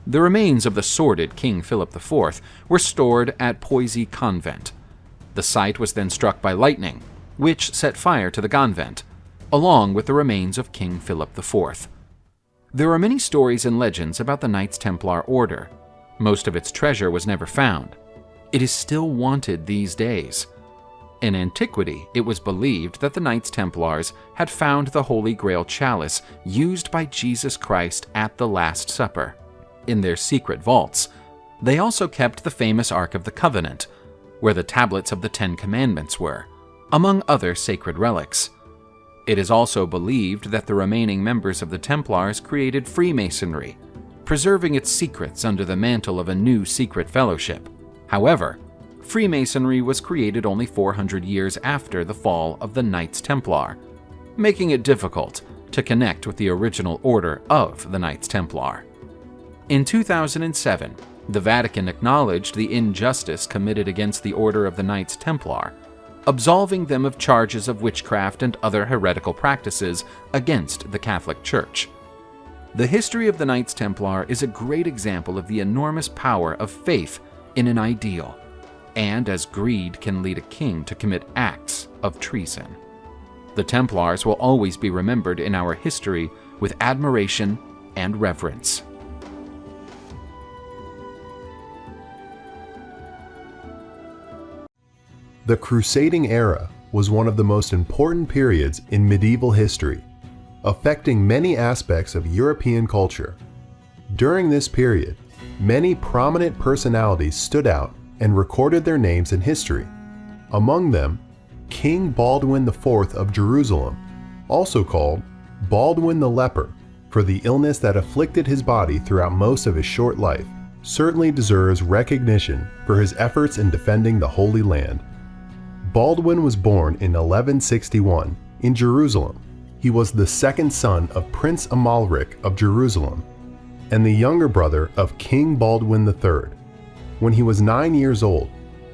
The remains of the sordid King Philip IV were stored at Poissy Convent. The site was then struck by lightning, which set fire to the convent, along with the remains of King Philip IV. There are many stories and legends about the Knights Templar Order. Most of its treasure was never found. It is still wanted these days. In antiquity, it was believed that the Knights Templars had found the Holy Grail chalice used by Jesus Christ at the Last Supper. In their secret vaults, they also kept the famous Ark of the Covenant, where the tablets of the Ten Commandments were, among other sacred relics. It is also believed that the remaining members of the Templars created Freemasonry, preserving its secrets under the mantle of a new secret fellowship. However, Freemasonry was created only 400 years after the fall of the Knights Templar, making it difficult to connect with the original order of the Knights Templar. In 2007, the Vatican acknowledged the injustice committed against the Order of the Knights Templar, absolving them of charges of witchcraft and other heretical practices against the Catholic Church. The history of the Knights Templar is a great example of the enormous power of faith in an ideal, and as greed can lead a king to commit acts of treason. The Templars will always be remembered in our history with admiration and reverence. The Crusading era was one of the most important periods in medieval history, affecting many aspects of European culture. During this period, many prominent personalities stood out and recorded their names in history. Among them, King Baldwin IV of Jerusalem, also called Baldwin the Leper, for the illness that afflicted his body throughout most of his short life, certainly deserves recognition for his efforts in defending the Holy Land. Baldwin was born in 1161 in Jerusalem. He was the second son of Prince Amalric of Jerusalem and the younger brother of King Baldwin III. When he was 9 years old,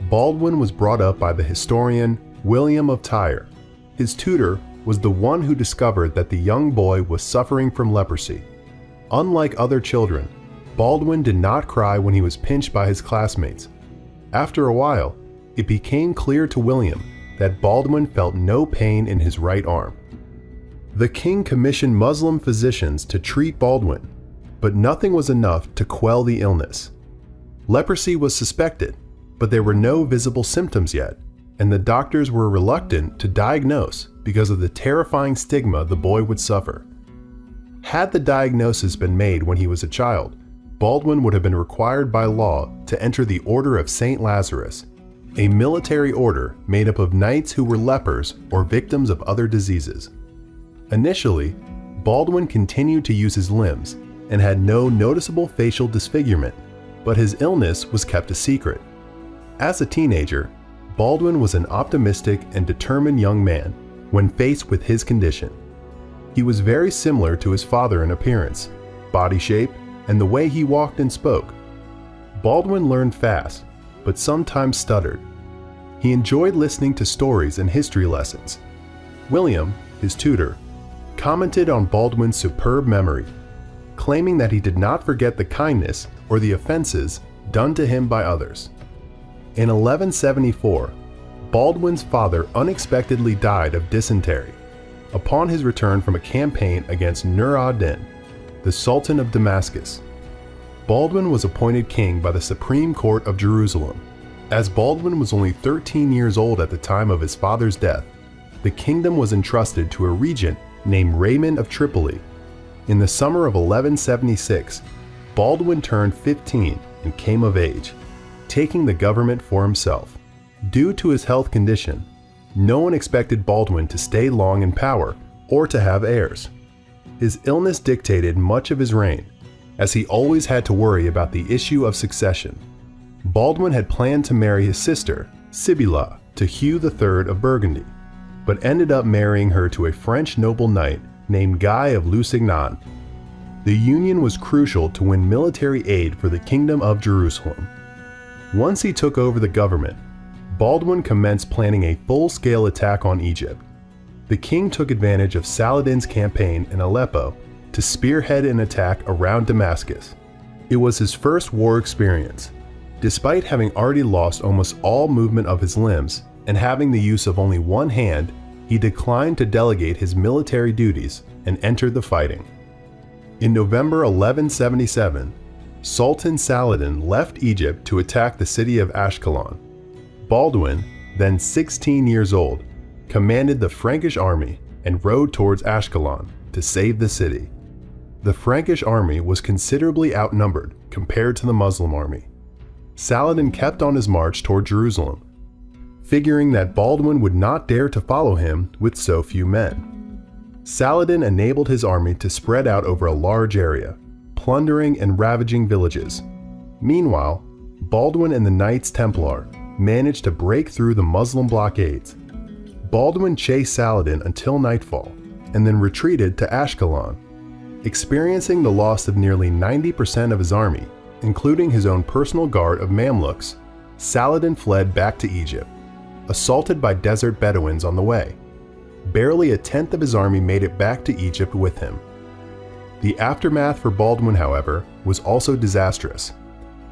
Baldwin was brought up by the historian William of Tyre. His tutor was the one who discovered that the young boy was suffering from leprosy. Unlike other children, Baldwin did not cry when he was pinched by his classmates. After a while, it became clear to William that Baldwin felt no pain in his right arm. The king commissioned Muslim physicians to treat Baldwin, but nothing was enough to quell the illness. Leprosy was suspected, but there were no visible symptoms yet, and the doctors were reluctant to diagnose because of the terrifying stigma the boy would suffer. Had the diagnosis been made when he was a child, Baldwin would have been required by law to enter the Order of St. Lazarus, a military order made up of knights who were lepers or victims of other diseases. Initially, Baldwin continued to use his limbs and had no noticeable facial disfigurement, but his illness was kept a secret. As a teenager, Baldwin was an optimistic and determined young man when faced with his condition. He was very similar to his father in appearance, body shape, and the way he walked and spoke. Baldwin learned fast, but sometimes stuttered. He enjoyed listening to stories and history lessons. William, his tutor, commented on Baldwin's superb memory, claiming that he did not forget the kindness or the offenses done to him by others. In 1174, Baldwin's father unexpectedly died of dysentery upon his return from a campaign against Nur ad-Din, the Sultan of Damascus. Baldwin was appointed king by the Supreme Court of Jerusalem. As Baldwin was only 13 years old at the time of his father's death, the kingdom was entrusted to a regent named Raymond of Tripoli. In the summer of 1176, Baldwin turned 15 and came of age, taking the government for himself. Due to his health condition, no one expected Baldwin to stay long in power or to have heirs. His illness dictated much of his reign, as he always had to worry about the issue of succession. Baldwin had planned to marry his sister, Sibylla, to Hugh III of Burgundy, but ended up marrying her to a French noble knight named Guy of Lusignan. The union was crucial to win military aid for the Kingdom of Jerusalem. Once he took over the government, Baldwin commenced planning a full-scale attack on Egypt. The king took advantage of Saladin's campaign in Aleppo to spearhead an attack around Damascus. It was his first war experience. Despite having already lost almost all movement of his limbs and having the use of only one hand, he declined to delegate his military duties and entered the fighting. In November 1177, Sultan Saladin left Egypt to attack the city of Ashkelon. Baldwin, then 16 years old, commanded the Frankish army and rode towards Ashkelon to save the city. The Frankish army was considerably outnumbered compared to the Muslim army. Saladin kept on his march toward Jerusalem, figuring that Baldwin would not dare to follow him with so few men. Saladin enabled his army to spread out over a large area, plundering and ravaging villages. Meanwhile, Baldwin and the Knights Templar managed to break through the Muslim blockades. Baldwin chased Saladin until nightfall, and then retreated to Ashkelon. Experiencing the loss of nearly 90% of his army, including his own personal guard of Mamluks, Saladin fled back to Egypt, assaulted by desert Bedouins on the way. Barely a tenth of his army made it back to Egypt with him. The aftermath for Baldwin, however, was also disastrous.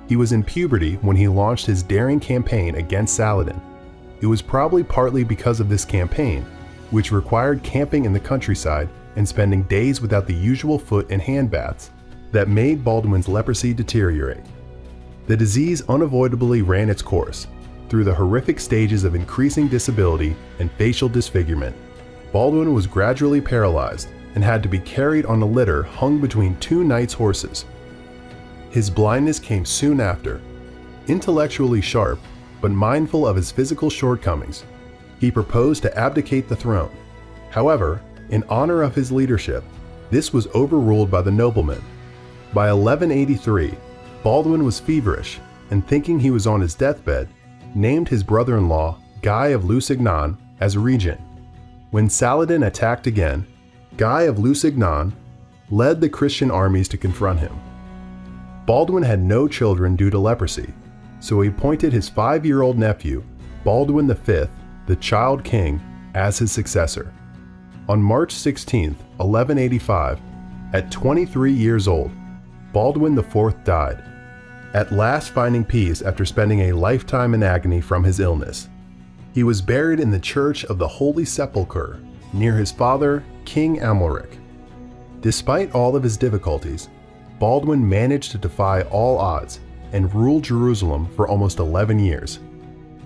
He was in puberty when he launched his daring campaign against Saladin. It was probably partly because of this campaign, which required camping in the countryside and spending days without the usual foot and hand baths, that made Baldwin's leprosy deteriorate. The disease unavoidably ran its course, through the horrific stages of increasing disability and facial disfigurement. Baldwin was gradually paralyzed and had to be carried on a litter hung between two knights' horses. His blindness came soon after. Intellectually sharp, but mindful of his physical shortcomings, he proposed to abdicate the throne. However, in honor of his leadership, this was overruled by the noblemen. By 1183, Baldwin was feverish and, thinking he was on his deathbed, named his brother-in-law, Guy of Lusignan, as regent. When Saladin attacked again, Guy of Lusignan led the Christian armies to confront him. Baldwin had no children due to leprosy, so he appointed his 5-year-old nephew, Baldwin V, the Child King, as his successor. On March 16, 1185, at 23 years old, Baldwin IV died, at last finding peace after spending a lifetime in agony from his illness. He was buried in the Church of the Holy Sepulchre, near his father, King Amalric. Despite all of his difficulties, Baldwin managed to defy all odds and ruled Jerusalem for almost 11 years,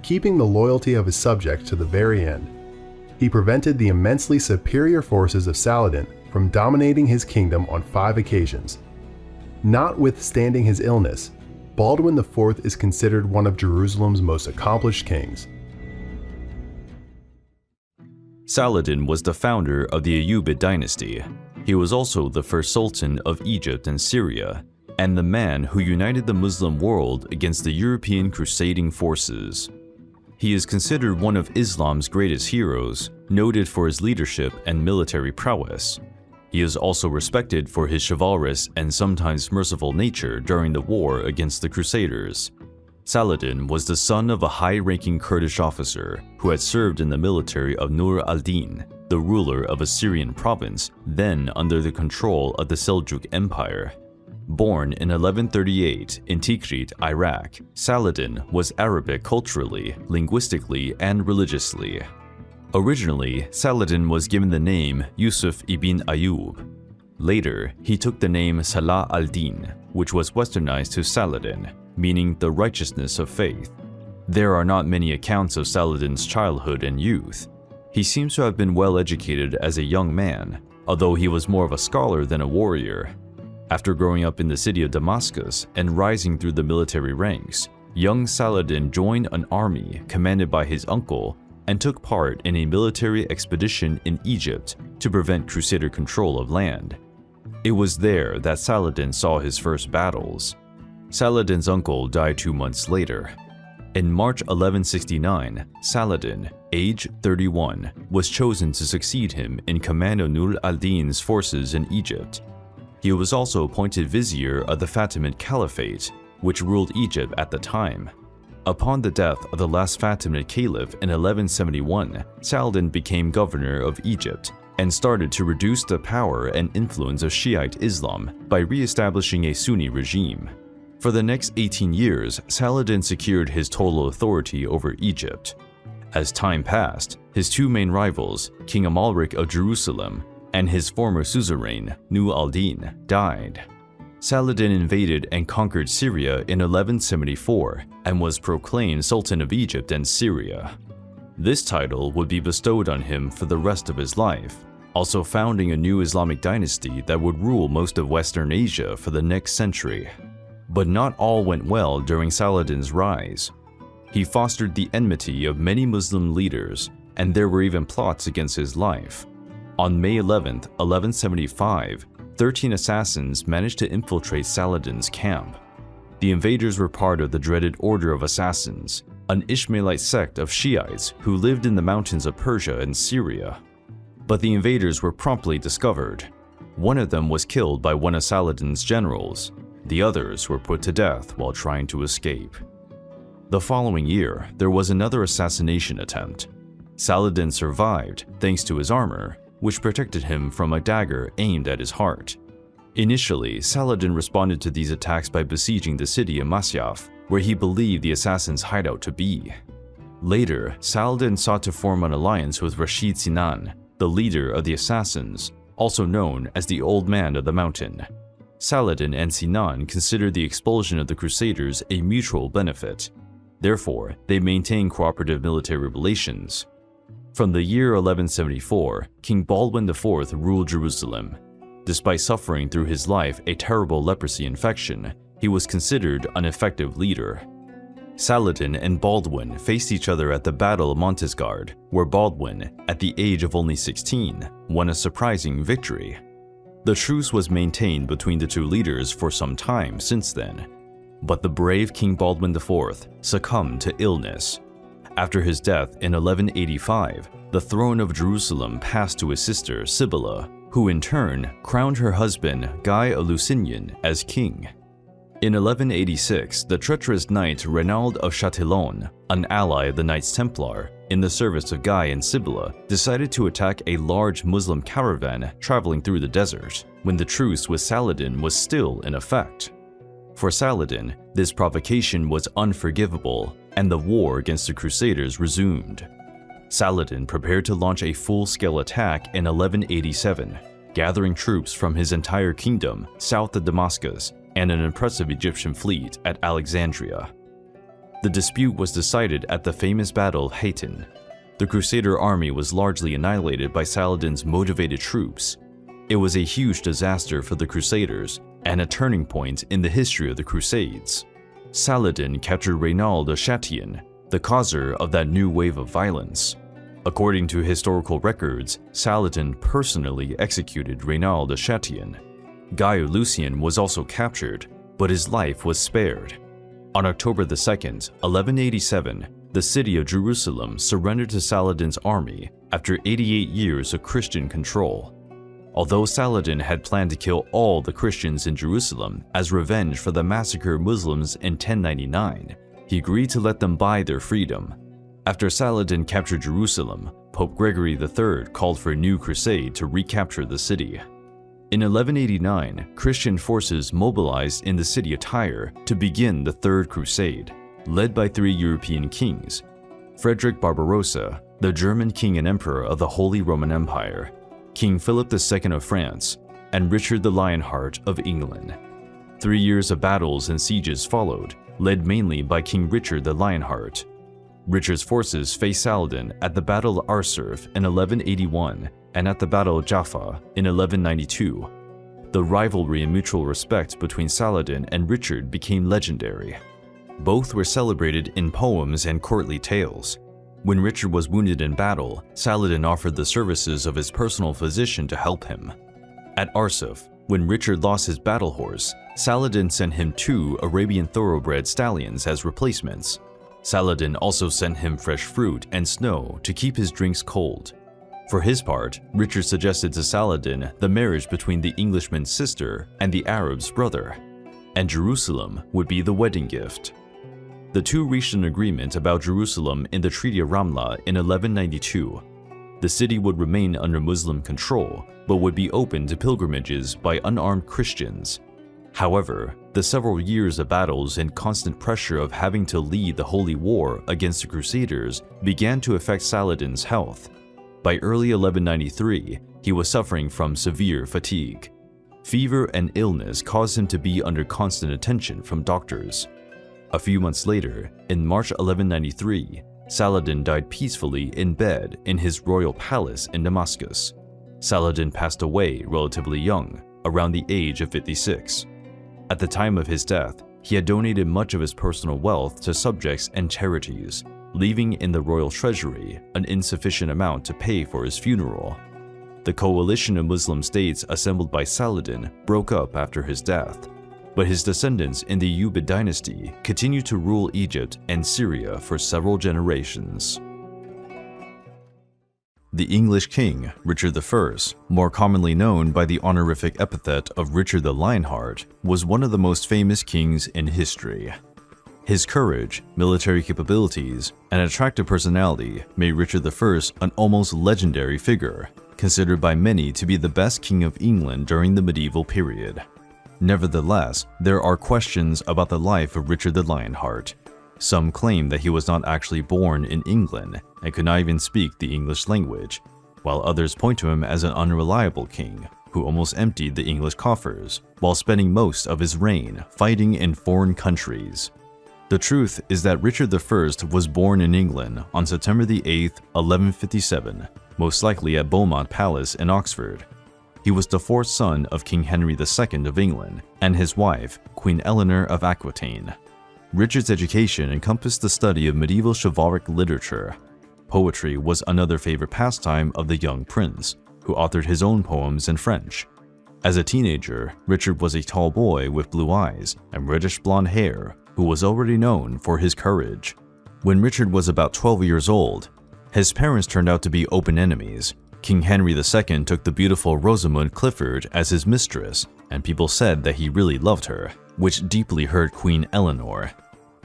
keeping the loyalty of his subjects to the very end. He prevented the immensely superior forces of Saladin from dominating his kingdom on 5 occasions. Notwithstanding his illness, Baldwin IV is considered one of Jerusalem's most accomplished kings. Saladin was the founder of the Ayyubid dynasty. He was also the first sultan of Egypt and Syria, and the man who united the Muslim world against the European crusading forces. He is considered one of Islam's greatest heroes, noted for his leadership and military prowess. He is also respected for his chivalrous and sometimes merciful nature during the war against the Crusaders. Saladin was the son of a high-ranking Kurdish officer who had served in the military of Nur al-Din, the ruler of a Syrian province then under the control of the Seljuk Empire. Born in 1138 in Tikrit, Iraq, Saladin was Arabic culturally, linguistically, and religiously. Originally, Saladin was given the name Yusuf ibn Ayyub. Later, he took the name Salah al-Din, which was westernized to Saladin, meaning the righteousness of faith. There are not many accounts of Saladin's childhood and youth. He seems to have been well educated as a young man, although he was more of a scholar than a warrior. After growing up in the city of Damascus and rising through the military ranks, young Saladin joined an army commanded by his uncle and took part in a military expedition in Egypt to prevent Crusader control of land. It was there that Saladin saw his first battles. Saladin's uncle died 2 months later. In March 1169, Saladin, age 31, was chosen to succeed him in command of Nur al-Din's forces in Egypt. He was also appointed vizier of the Fatimid Caliphate, which ruled Egypt at the time. Upon the death of the last Fatimid Caliph in 1171, Saladin became governor of Egypt and started to reduce the power and influence of Shiite Islam by re-establishing a Sunni regime. For the next 18 years, Saladin secured his total authority over Egypt. As time passed, his 2 main rivals, King Amalric of Jerusalem and his former suzerain, Nur al-Din, died. Saladin invaded and conquered Syria in 1174 and was proclaimed Sultan of Egypt and Syria. This title would be bestowed on him for the rest of his life, also founding a new Islamic dynasty that would rule most of Western Asia for the next century. But not all went well during Saladin's rise. He fostered the enmity of many Muslim leaders, and there were even plots against his life. On May 11, 1175, 13 assassins managed to infiltrate Saladin's camp. The invaders were part of the dreaded Order of Assassins, an Ishmaelite sect of Shiites who lived in the mountains of Persia and Syria. But the invaders were promptly discovered. One of them was killed by one of Saladin's generals. The others were put to death while trying to escape. The following year, there was another assassination attempt. Saladin survived thanks to his armor, which protected him from a dagger aimed at his heart. Initially, Saladin responded to these attacks by besieging the city of Masyaf, where he believed the assassins' hideout to be. Later, Saladin sought to form an alliance with Rashid Sinan, the leader of the assassins, also known as the Old Man of the Mountain. Saladin and Sinan considered the expulsion of the Crusaders a mutual benefit. Therefore, they maintained cooperative military relations. From the year 1174, King Baldwin IV ruled Jerusalem. Despite suffering through his life a terrible leprosy infection, he was considered an effective leader. Saladin and Baldwin faced each other at the Battle of Montesgard, where Baldwin, at the age of only 16, won a surprising victory. The truce was maintained between the two leaders for some time since then. But the brave King Baldwin IV succumbed to illness. After his death in 1185, the throne of Jerusalem passed to his sister Sibylla, who in turn crowned her husband Guy of Lusignan as king. In 1186, the treacherous knight Renaud of Chatillon, an ally of the Knights Templar, in the service of Guy and Sibylla, decided to attack a large Muslim caravan traveling through the desert, when the truce with Saladin was still in effect. For Saladin, this provocation was unforgivable, and the war against the Crusaders resumed. Saladin prepared to launch a full-scale attack in 1187, gathering troops from his entire kingdom south of Damascus and an impressive Egyptian fleet at Alexandria. The dispute was decided at the famous Battle of Hattin. The Crusader army was largely annihilated by Saladin's motivated troops. It was a huge disaster for the Crusaders and a turning point in the history of the Crusades. Saladin captured Renaud de Chatillon, the causer of that new wave of violence. According to historical records, Saladin personally executed Renaud de Chatillon. Guy of Lusignan was also captured, but his life was spared. On October 2, 1187, the city of Jerusalem surrendered to Saladin's army after 88 years of Christian control. Although Saladin had planned to kill all the Christians in Jerusalem as revenge for the massacre of Muslims in 1099, he agreed to let them buy their freedom. After Saladin captured Jerusalem, Pope Gregory III called for a new crusade to recapture the city. In 1189, Christian forces mobilized in the city of Tyre to begin the Third Crusade, led by 3 European kings: Frederick Barbarossa, the German king and emperor of the Holy Roman Empire, King Philip II of France, and Richard the Lionheart of England. 3 years of battles and sieges followed, led mainly by King Richard the Lionheart. Richard's forces faced Saladin at the Battle of Arsuf in 1181 and at the Battle of Jaffa in 1192. The rivalry and mutual respect between Saladin and Richard became legendary. Both were celebrated in poems and courtly tales. When Richard was wounded in battle, Saladin offered the services of his personal physician to help him. At Arsuf, when Richard lost his battle horse, Saladin sent him 2 Arabian thoroughbred stallions as replacements. Saladin also sent him fresh fruit and snow to keep his drinks cold. For his part, Richard suggested to Saladin the marriage between the Englishman's sister and the Arab's brother, and Jerusalem would be the wedding gift. The two reached an agreement about Jerusalem in the Treaty of Ramla in 1192. The city would remain under Muslim control, but would be open to pilgrimages by unarmed Christians. However, the several years of battles and constant pressure of having to lead the Holy War against the Crusaders began to affect Saladin's health. By early 1193, he was suffering from severe fatigue. Fever and illness caused him to be under constant attention from doctors. A few months later, in March 1193, Saladin died peacefully in bed in his royal palace in Damascus. Saladin passed away relatively young, around the age of 56. At the time of his death, he had donated much of his personal wealth to subjects and charities, leaving in the royal treasury an insufficient amount to pay for his funeral. The coalition of Muslim states assembled by Saladin broke up after his death, but his descendants in the Ayyubid dynasty continued to rule Egypt and Syria for several generations. The English king, Richard I, more commonly known by the honorific epithet of Richard the Lionheart, was one of the most famous kings in history. His courage, military capabilities, and attractive personality made Richard I an almost legendary figure, considered by many to be the best king of England during the medieval period. Nevertheless, there are questions about the life of Richard the Lionheart. Some claim that he was not actually born in England and could not even speak the English language, while others point to him as an unreliable king who almost emptied the English coffers while spending most of his reign fighting in foreign countries. The truth is that Richard I was born in England on September 8, 1157, most likely at Beaumont Palace in Oxford. He was the fourth son of King Henry II of England and his wife, Queen Eleanor of Aquitaine. Richard's education encompassed the study of medieval chivalric literature. Poetry was another favorite pastime of the young prince, who authored his own poems in French. As a teenager, Richard was a tall boy with blue eyes and reddish blonde hair who was already known for his courage. When Richard was about 12 years old, his parents turned out to be open enemies. King Henry II took the beautiful Rosamund Clifford as his mistress, and people said that he really loved her, which deeply hurt Queen Eleanor.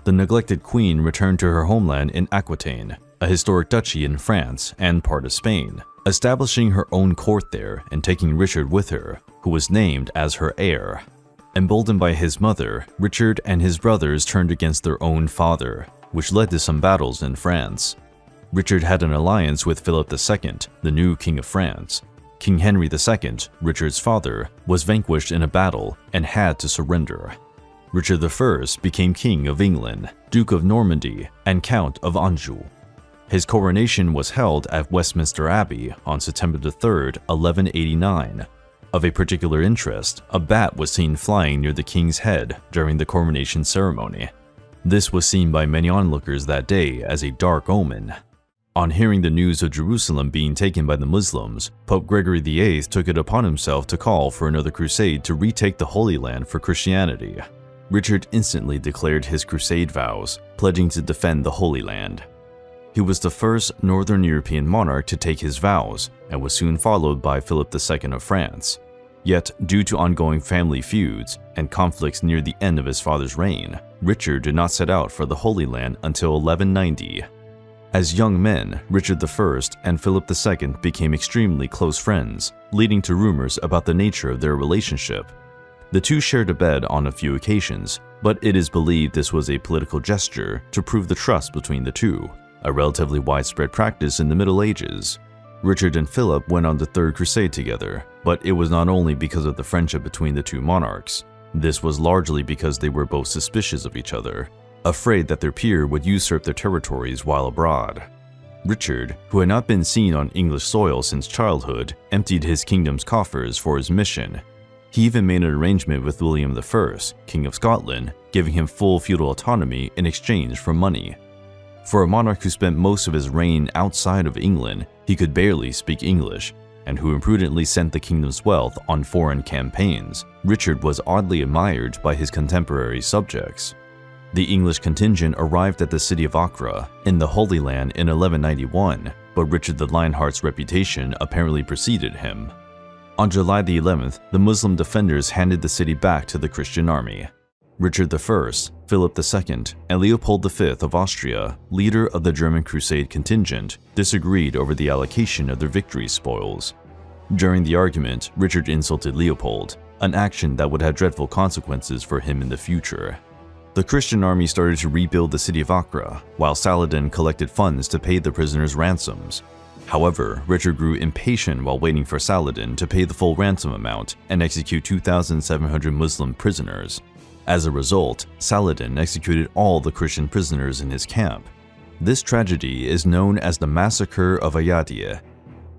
The neglected queen returned to her homeland in Aquitaine, a historic duchy in France and part of Spain, establishing her own court there and taking Richard with her, who was named as her heir. Emboldened by his mother, Richard and his brothers turned against their own father, which led to some battles in France. Richard had an alliance with Philip II, the new King of France. King Henry II, Richard's father, was vanquished in a battle and had to surrender. Richard I became King of England, Duke of Normandy, and Count of Anjou. His coronation was held at Westminster Abbey on September 3, 1189. Of a particular interest, a bat was seen flying near the king's head during the coronation ceremony. This was seen by many onlookers that day as a dark omen. On hearing the news of Jerusalem being taken by the Muslims, Pope Gregory VIII took it upon himself to call for another crusade to retake the Holy Land for Christianity. Richard instantly declared his crusade vows, pledging to defend the Holy Land. He was the first Northern European monarch to take his vows and was soon followed by Philip II of France. Yet, due to ongoing family feuds and conflicts near the end of his father's reign, Richard did not set out for the Holy Land until 1190. As young men, Richard I and Philip II became extremely close friends, leading to rumors about the nature of their relationship. The two shared a bed on a few occasions, but it is believed this was a political gesture to prove the trust between the two, a relatively widespread practice in the Middle Ages. Richard and Philip went on the Third Crusade together, but it was not only because of the friendship between the two monarchs. This was largely because they were both suspicious of each other, afraid that their peer would usurp their territories while abroad. Richard, who had not been seen on English soil since childhood, emptied his kingdom's coffers for his mission. He even made an arrangement with William I, King of Scotland, giving him full feudal autonomy in exchange for money. For a monarch who spent most of his reign outside of England, he could barely speak English, and who imprudently sent the kingdom's wealth on foreign campaigns, Richard was oddly admired by his contemporary subjects. The English contingent arrived at the city of Acre in the Holy Land in 1191, but Richard the Lionheart's reputation apparently preceded him. On July the 11th, the Muslim defenders handed the city back to the Christian army. Richard I, Philip II, and Leopold V of Austria, leader of the German Crusade contingent, disagreed over the allocation of their victory spoils. During the argument, Richard insulted Leopold, an action that would have dreadful consequences for him in the future. The Christian army started to rebuild the city of Acre, while Saladin collected funds to pay the prisoners' ransoms. However, Richard grew impatient while waiting for Saladin to pay the full ransom amount and execute 2,700 Muslim prisoners. As a result, Saladin executed all the Christian prisoners in his camp. This tragedy is known as the Massacre of Ayadia.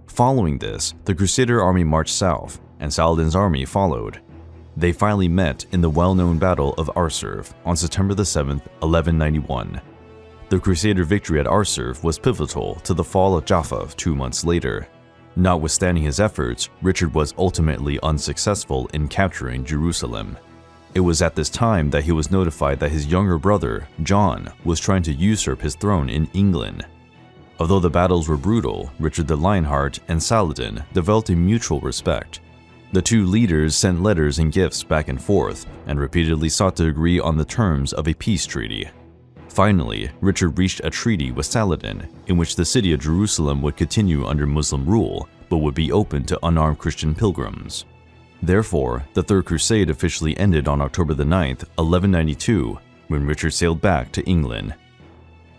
Following this, the Crusader army marched south, and Saladin's army followed. They finally met in the well-known Battle of Arsurf on September 7, 1191. The Crusader victory at Arsurf was pivotal to the fall of Jaffa 2 months later. Notwithstanding his efforts, Richard was ultimately unsuccessful in capturing Jerusalem. It was at this time that he was notified that his younger brother, John, was trying to usurp his throne in England. Although the battles were brutal, Richard the Lionheart and Saladin developed a mutual respect. The two leaders sent letters and gifts back and forth, and repeatedly sought to agree on the terms of a peace treaty. Finally, Richard reached a treaty with Saladin, in which the city of Jerusalem would continue under Muslim rule, but would be open to unarmed Christian pilgrims. Therefore, the Third Crusade officially ended on October 9, 1192, when Richard sailed back to England.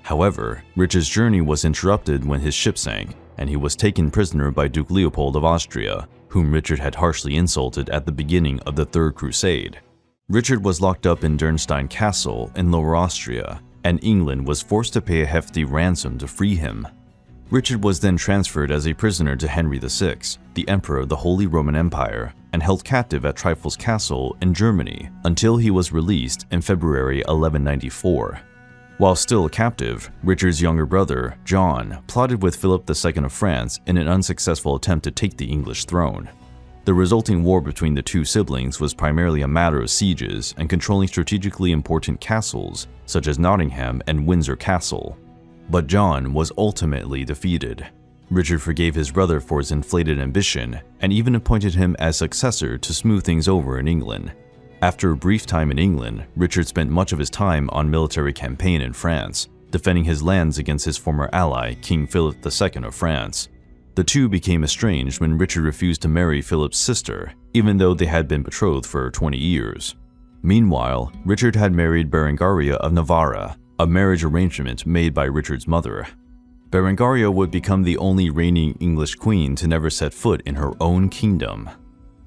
However, Richard's journey was interrupted when his ship sank, and he was taken prisoner by Duke Leopold of Austria, whom Richard had harshly insulted at the beginning of the Third Crusade. Richard was locked up in Dürnstein Castle in Lower Austria, and England was forced to pay a hefty ransom to free him. Richard was then transferred as a prisoner to Henry VI, the Emperor of the Holy Roman Empire, and held captive at Trifles Castle in Germany until he was released in February 1194. While still captive, Richard's younger brother, John, plotted with Philip II of France in an unsuccessful attempt to take the English throne. The resulting war between the two siblings was primarily a matter of sieges and controlling strategically important castles, such as Nottingham and Windsor Castle. But John was ultimately defeated. Richard forgave his brother for his inflated ambition and even appointed him as successor to smooth things over in England. After a brief time in England, Richard spent much of his time on military campaign in France, defending his lands against his former ally, King Philip II of France. The two became estranged when Richard refused to marry Philip's sister, even though they had been betrothed for 20 years. Meanwhile, Richard had married Berengaria of Navarra, a marriage arrangement made by Richard's mother. Berengaria would become the only reigning English queen to never set foot in her own kingdom.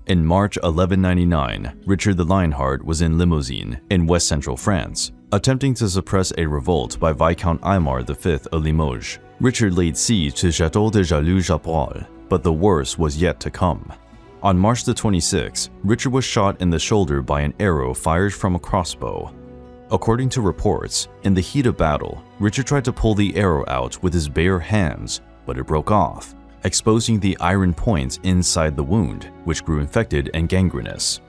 In March 1199, Richard the Lionheart was in Limousin, in west-central France, attempting to suppress a revolt by Viscount Aymar V of Limoges. Richard laid siege to Château de Jaloux-Jabrol, but the worst was yet to come. On March 26, Richard was shot in the shoulder by an arrow fired from a crossbow. According to reports, in the heat of battle, Richard tried to pull the arrow out with his bare hands, but it broke off, exposing the iron points inside the wound, which grew infected and gangrenous.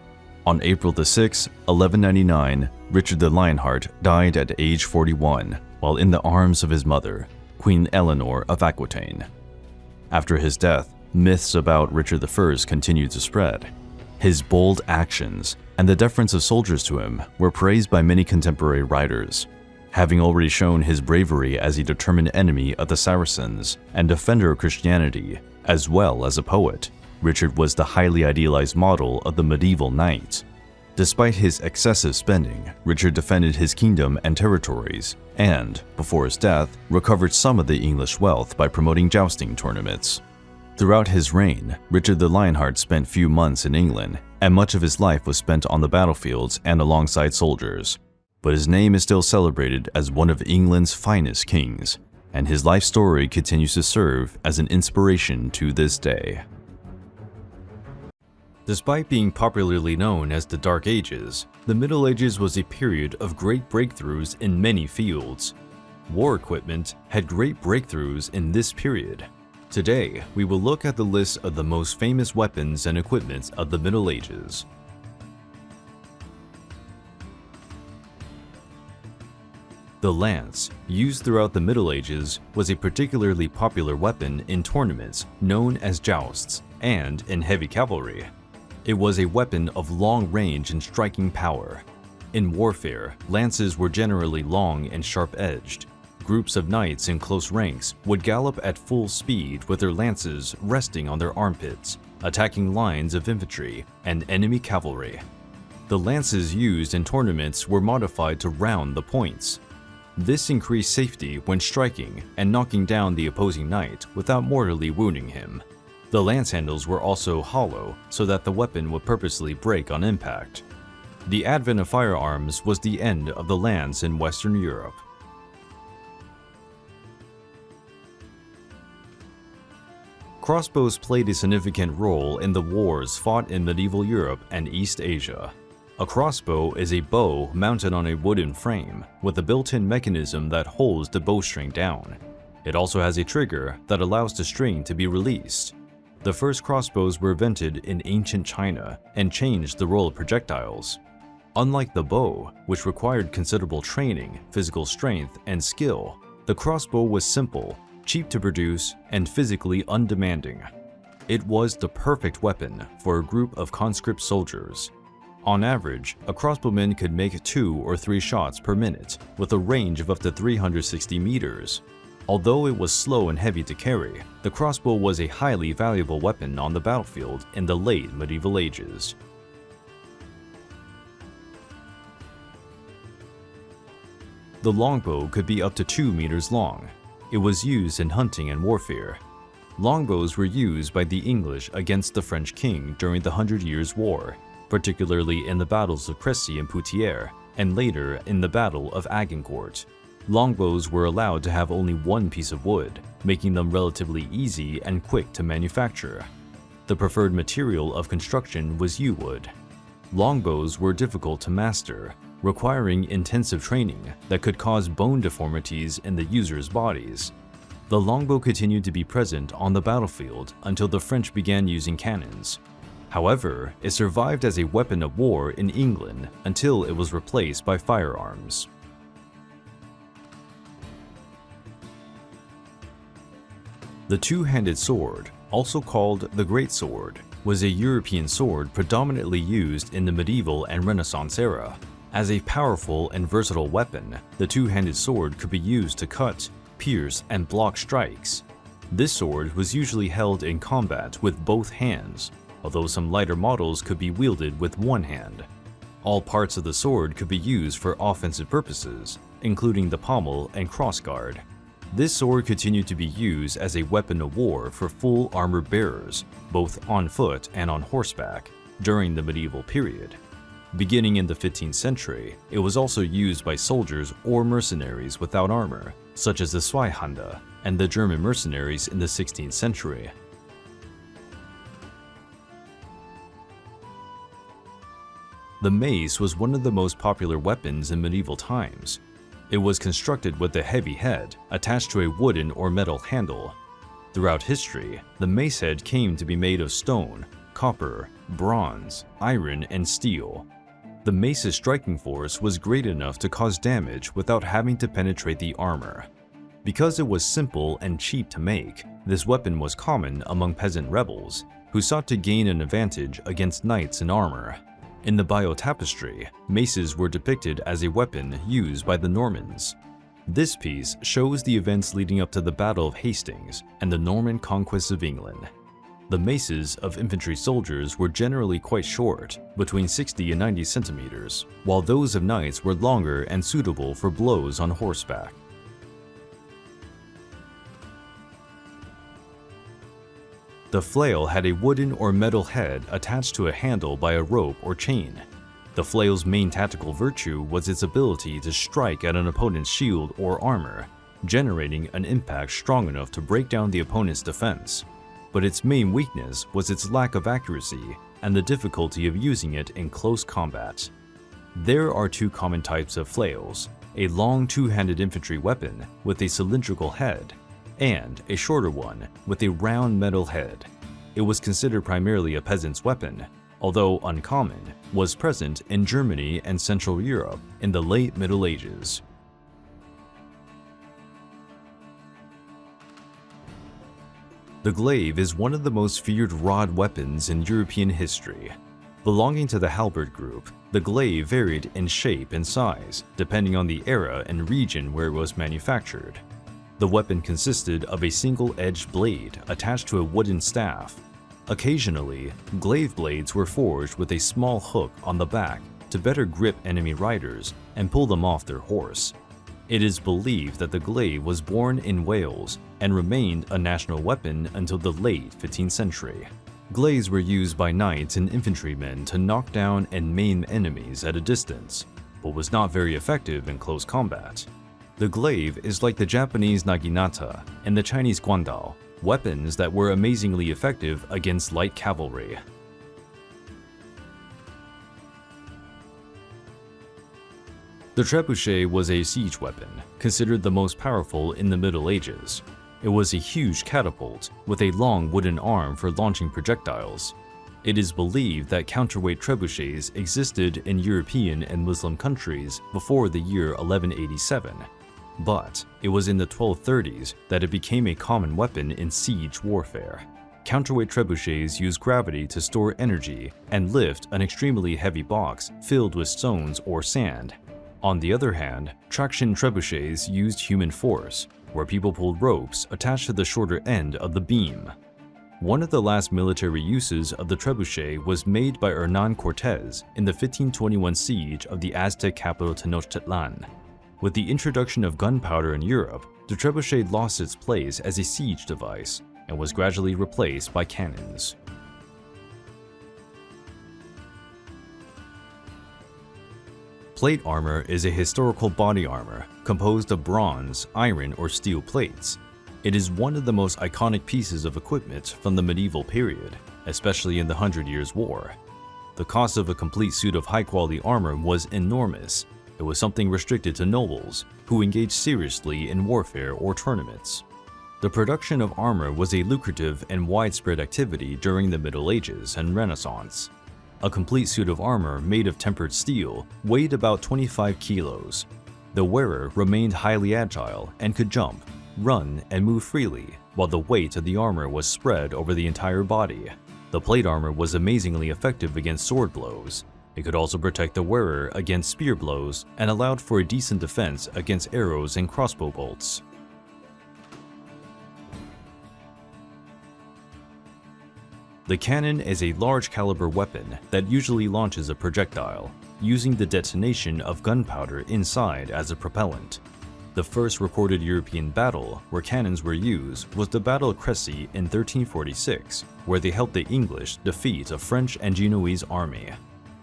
On April 6, 1199, Richard the Lionheart died at age 41, while in the arms of his mother, Queen Eleanor of Aquitaine. After his death, myths about Richard I continued to spread. His bold actions and the deference of soldiers to him were praised by many contemporary writers. Having already shown his bravery as a determined enemy of the Saracens and defender of Christianity, as well as a poet, Richard was the highly idealized model of the medieval knight. Despite his excessive spending, Richard defended his kingdom and territories, and, before his death, recovered some of the English wealth by promoting jousting tournaments. Throughout his reign, Richard the Lionheart spent few months in England, and much of his life was spent on the battlefields and alongside soldiers. But his name is still celebrated as one of England's finest kings, and his life story continues to serve as an inspiration to this day. Despite being popularly known as the Dark Ages, the Middle Ages was a period of great breakthroughs in many fields. War equipment had great breakthroughs in this period. Today, we will look at the list of the most famous weapons and equipment of the Middle Ages. The lance, used throughout the Middle Ages, was a particularly popular weapon in tournaments known as jousts and in heavy cavalry. It was a weapon of long range and striking power. In warfare, lances were generally long and sharp-edged. Groups of knights in close ranks would gallop at full speed with their lances resting on their armpits, attacking lines of infantry and enemy cavalry. The lances used in tournaments were modified to round the points. This increased safety when striking and knocking down the opposing knight without mortally wounding him. The lance handles were also hollow so that the weapon would purposely break on impact. The advent of firearms was the end of the lance in Western Europe. Crossbows played a significant role in the wars fought in medieval Europe and East Asia. A crossbow is a bow mounted on a wooden frame with a built-in mechanism that holds the bowstring down. It also has a trigger that allows the string to be released. The first crossbows were invented in ancient China and changed the role of projectiles. Unlike the bow, which required considerable training, physical strength, and skill, the crossbow was simple, cheap to produce, and physically undemanding. It was the perfect weapon for a group of conscript soldiers. On average, a crossbowman could make 2 or 3 shots per minute, with a range of up to 360 meters. Although it was slow and heavy to carry, the crossbow was a highly valuable weapon on the battlefield in the late medieval ages. The longbow could be up to 2 meters long. It was used in hunting and warfare. Longbows were used by the English against the French king during the 100 Years' War, particularly in the battles of Crécy and Poitiers, and later in the Battle of Agincourt. Longbows were allowed to have only one piece of wood, making them relatively easy and quick to manufacture. The preferred material of construction was yew wood. Longbows were difficult to master, requiring intensive training that could cause bone deformities in the users' bodies. The longbow continued to be present on the battlefield until the French began using cannons. However, it survived as a weapon of war in England until it was replaced by firearms. The two-handed sword, also called the Great Sword, was a European sword predominantly used in the medieval and Renaissance era. As a powerful and versatile weapon, the two-handed sword could be used to cut, pierce, and block strikes. This sword was usually held in combat with both hands, although some lighter models could be wielded with one hand. All parts of the sword could be used for offensive purposes, including the pommel and crossguard. This sword continued to be used as a weapon of war for full armor bearers, both on foot and on horseback, during the medieval period. Beginning in the 15th century, it was also used by soldiers or mercenaries without armor, such as the Zweihänder and the German mercenaries in the 16th century. The mace was one of the most popular weapons in medieval times. It was constructed with a heavy head attached to a wooden or metal handle. Throughout history, the mace head came to be made of stone, copper, bronze, iron, and steel. The mace's striking force was great enough to cause damage without having to penetrate the armor. Because it was simple and cheap to make, this weapon was common among peasant rebels, who sought to gain an advantage against knights in armor. In the Bayeux tapestry, maces were depicted as a weapon used by the Normans. This piece shows the events leading up to the Battle of Hastings and the Norman conquest of England. The maces of infantry soldiers were generally quite short, between 60 and 90 centimeters, while those of knights were longer and suitable for blows on horseback. The flail had a wooden or metal head attached to a handle by a rope or chain. The flail's main tactical virtue was its ability to strike at an opponent's shield or armor, generating an impact strong enough to break down the opponent's defense. But its main weakness was its lack of accuracy and the difficulty of using it in close combat. There are two common types of flails: a long two-handed infantry weapon with a cylindrical head, and a shorter one with a round metal head. It was considered primarily a peasant's weapon, although uncommon, was present in Germany and Central Europe in the late Middle Ages. The glaive is one of the most feared rod weapons in European history. Belonging to the halberd group, the glaive varied in shape and size, depending on the era and region where it was manufactured. The weapon consisted of a single-edged blade attached to a wooden staff. Occasionally, glaive blades were forged with a small hook on the back to better grip enemy riders and pull them off their horse. It is believed that the glaive was born in Wales and remained a national weapon until the late 15th century. Glaives were used by knights and infantrymen to knock down and maim enemies at a distance, but was not very effective in close combat. The glaive is like the Japanese naginata and the Chinese guandao, weapons that were amazingly effective against light cavalry. The trebuchet was a siege weapon, considered the most powerful in the Middle Ages. It was a huge catapult with a long wooden arm for launching projectiles. It is believed that counterweight trebuchets existed in European and Muslim countries before the year 1187, but it was in the 1230s that it became a common weapon in siege warfare. Counterweight trebuchets use gravity to store energy and lift an extremely heavy box filled with stones or sand. On the other hand, traction trebuchets used human force. where people pulled ropes attached to the shorter end of the beam. One of the last military uses of the trebuchet was made by Hernán Cortés in the 1521 siege of the Aztec capital Tenochtitlan. With the introduction of gunpowder in Europe, the trebuchet lost its place as a siege device and was gradually replaced by cannons. Plate armor is a historical body armor composed of bronze, iron, or steel plates. It is one of the most iconic pieces of equipment from the medieval period, especially in the 100 Years' War. The cost of a complete suit of high-quality armor was enormous. It was something restricted to nobles, who engaged seriously in warfare or tournaments. The production of armor was a lucrative and widespread activity during the Middle Ages and Renaissance. A complete suit of armor made of tempered steel weighed about 25 kilos. The wearer remained highly agile and could jump, run, and move freely, while the weight of the armor was spread over the entire body. The plate armor was amazingly effective against sword blows. It could also protect the wearer against spear blows and allowed for a decent defense against arrows and crossbow bolts. The cannon is a large caliber weapon that usually launches a projectile, using the detonation of gunpowder inside as a propellant. The first recorded European battle where cannons were used was the Battle of Crécy in 1346, where they helped the English defeat a French and Genoese army.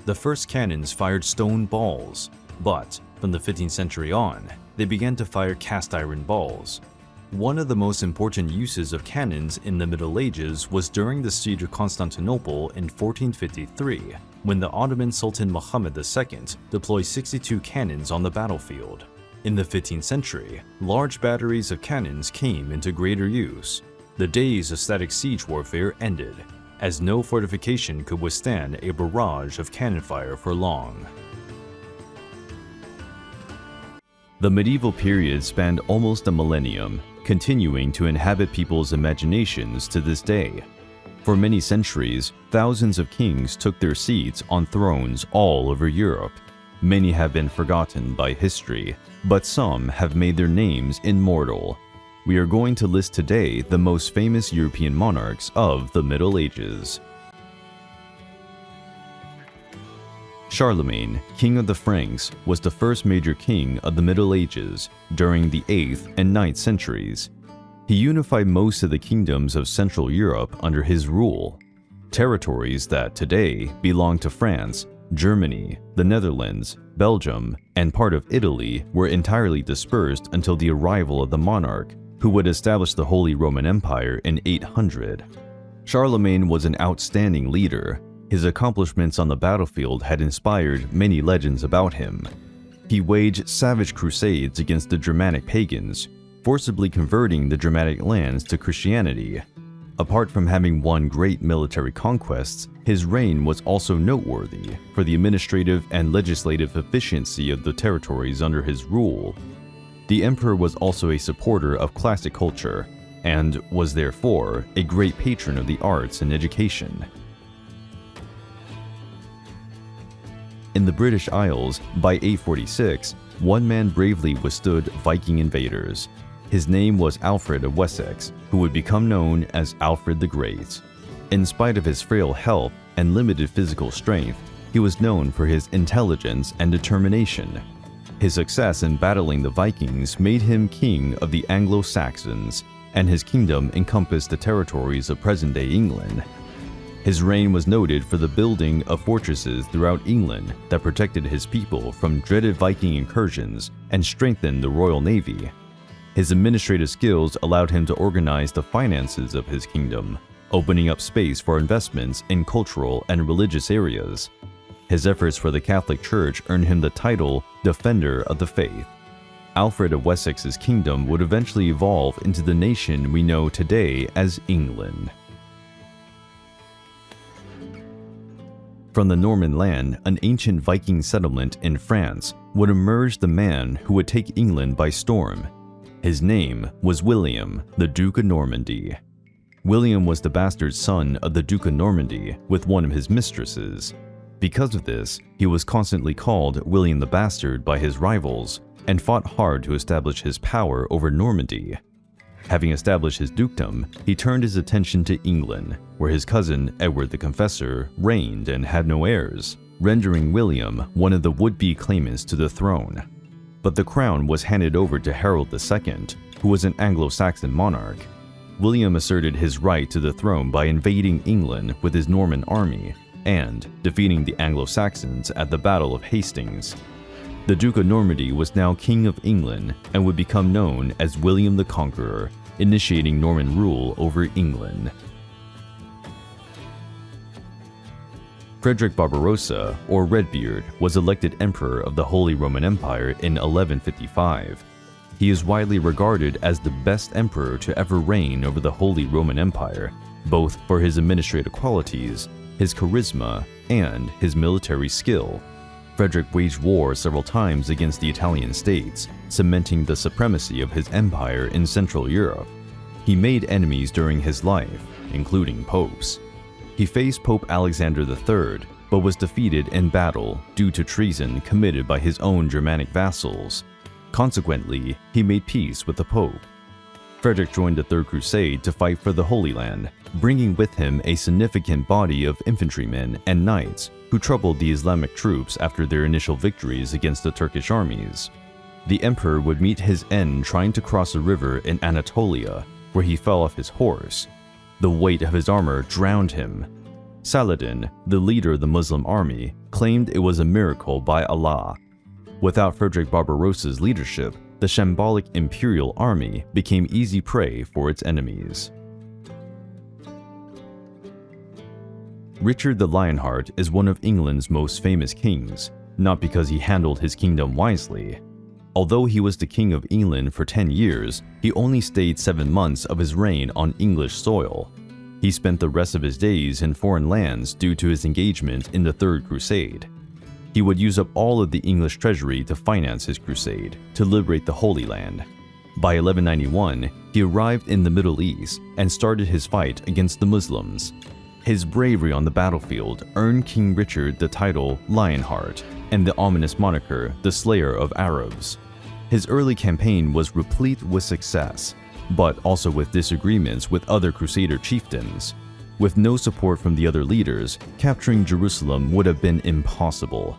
The first cannons fired stone balls, but from the 15th century on, they began to fire cast iron balls. One of the most important uses of cannons in the Middle Ages was during the siege of Constantinople in 1453, when the Ottoman Sultan Muhammad II deployed 62 cannons on the battlefield. In the 15th century, large batteries of cannons came into greater use. The days of static siege warfare ended, as no fortification could withstand a barrage of cannon fire for long. The medieval period spanned almost a millennium, continuing to inhabit people's imaginations to this day. For many centuries, thousands of kings took their seats on thrones all over Europe. Many have been forgotten by history, but some have made their names immortal. We are going to list today the most famous European monarchs of the Middle Ages. Charlemagne, king of the Franks, was the first major king of the Middle Ages during the 8th and 9th centuries. He unified most of the kingdoms of Central Europe under his rule. Territories that today belong to France, Germany, the Netherlands, Belgium, and part of Italy were entirely dispersed until the arrival of the monarch, who would establish the Holy Roman Empire in 800. Charlemagne was an outstanding leader. His accomplishments on the battlefield had inspired many legends about him. He waged savage crusades against the Germanic pagans, forcibly converting the Germanic lands to Christianity. Apart from having won great military conquests, his reign was also noteworthy for the administrative and legislative efficiency of the territories under his rule. The emperor was also a supporter of classic culture, and was therefore a great patron of the arts and education. In the British Isles, by 846, one man bravely withstood Viking invaders. His name was Alfred of Wessex, who would become known as Alfred the Great. In spite of his frail health and limited physical strength, he was known for his intelligence and determination. His success in battling the Vikings made him king of the Anglo-Saxons, and his kingdom encompassed the territories of present-day England. His reign was noted for the building of fortresses throughout England that protected his people from dreaded Viking incursions and strengthened the Royal Navy. His administrative skills allowed him to organize the finances of his kingdom, opening up space for investments in cultural and religious areas. His efforts for the Catholic Church earned him the title Defender of the Faith. Alfred of Wessex's kingdom would eventually evolve into the nation we know today as England. From the Norman land, an ancient Viking settlement in France, would emerge the man who would take England by storm. His name was William, the Duke of Normandy. William was the bastard son of the Duke of Normandy with one of his mistresses. Because of this, he was constantly called William the Bastard by his rivals, and fought hard to establish his power over Normandy. Having established his dukedom, he turned his attention to England, where his cousin Edward the Confessor reigned and had no heirs, rendering William one of the would-be claimants to the throne. But the crown was handed over to Harold II, who was an Anglo-Saxon monarch. William asserted his right to the throne by invading England with his Norman army and defeating the Anglo-Saxons at the Battle of Hastings. The Duke of Normandy was now King of England and would become known as William the Conqueror, initiating Norman rule over England. Frederick Barbarossa, or Redbeard, was elected Emperor of the Holy Roman Empire in 1155. He is widely regarded as the best emperor to ever reign over the Holy Roman Empire, both for his administrative qualities, his charisma, and his military skill. Frederick waged war several times against the Italian states, cementing the supremacy of his empire in Central Europe. He made enemies during his life, including popes. He faced Pope Alexander III, but was defeated in battle due to treason committed by his own Germanic vassals. Consequently, he made peace with the Pope. Frederick joined the Third Crusade to fight for the Holy Land, bringing with him a significant body of infantrymen and knights who troubled the Islamic troops after their initial victories against the Turkish armies. The emperor would meet his end trying to cross a river in Anatolia, where he fell off his horse. The weight of his armor drowned him. Saladin, the leader of the Muslim army, claimed it was a miracle by Allah. Without Frederick Barbarossa's leadership, the shambolic imperial army became easy prey for its enemies. Richard the Lionheart is one of England's most famous kings, not because he handled his kingdom wisely. Although he was the King of England for 10 years, he only stayed 7 months of his reign on English soil. He spent the rest of his days in foreign lands due to his engagement in the Third Crusade. He would use up all of the English treasury to finance his crusade, to liberate the Holy Land. By 1191, he arrived in the Middle East and started his fight against the Muslims. His bravery on the battlefield earned King Richard the title Lionheart and the ominous moniker the Slayer of Arabs. His early campaign was replete with success, but also with disagreements with other Crusader chieftains. With no support from the other leaders, capturing Jerusalem would have been impossible.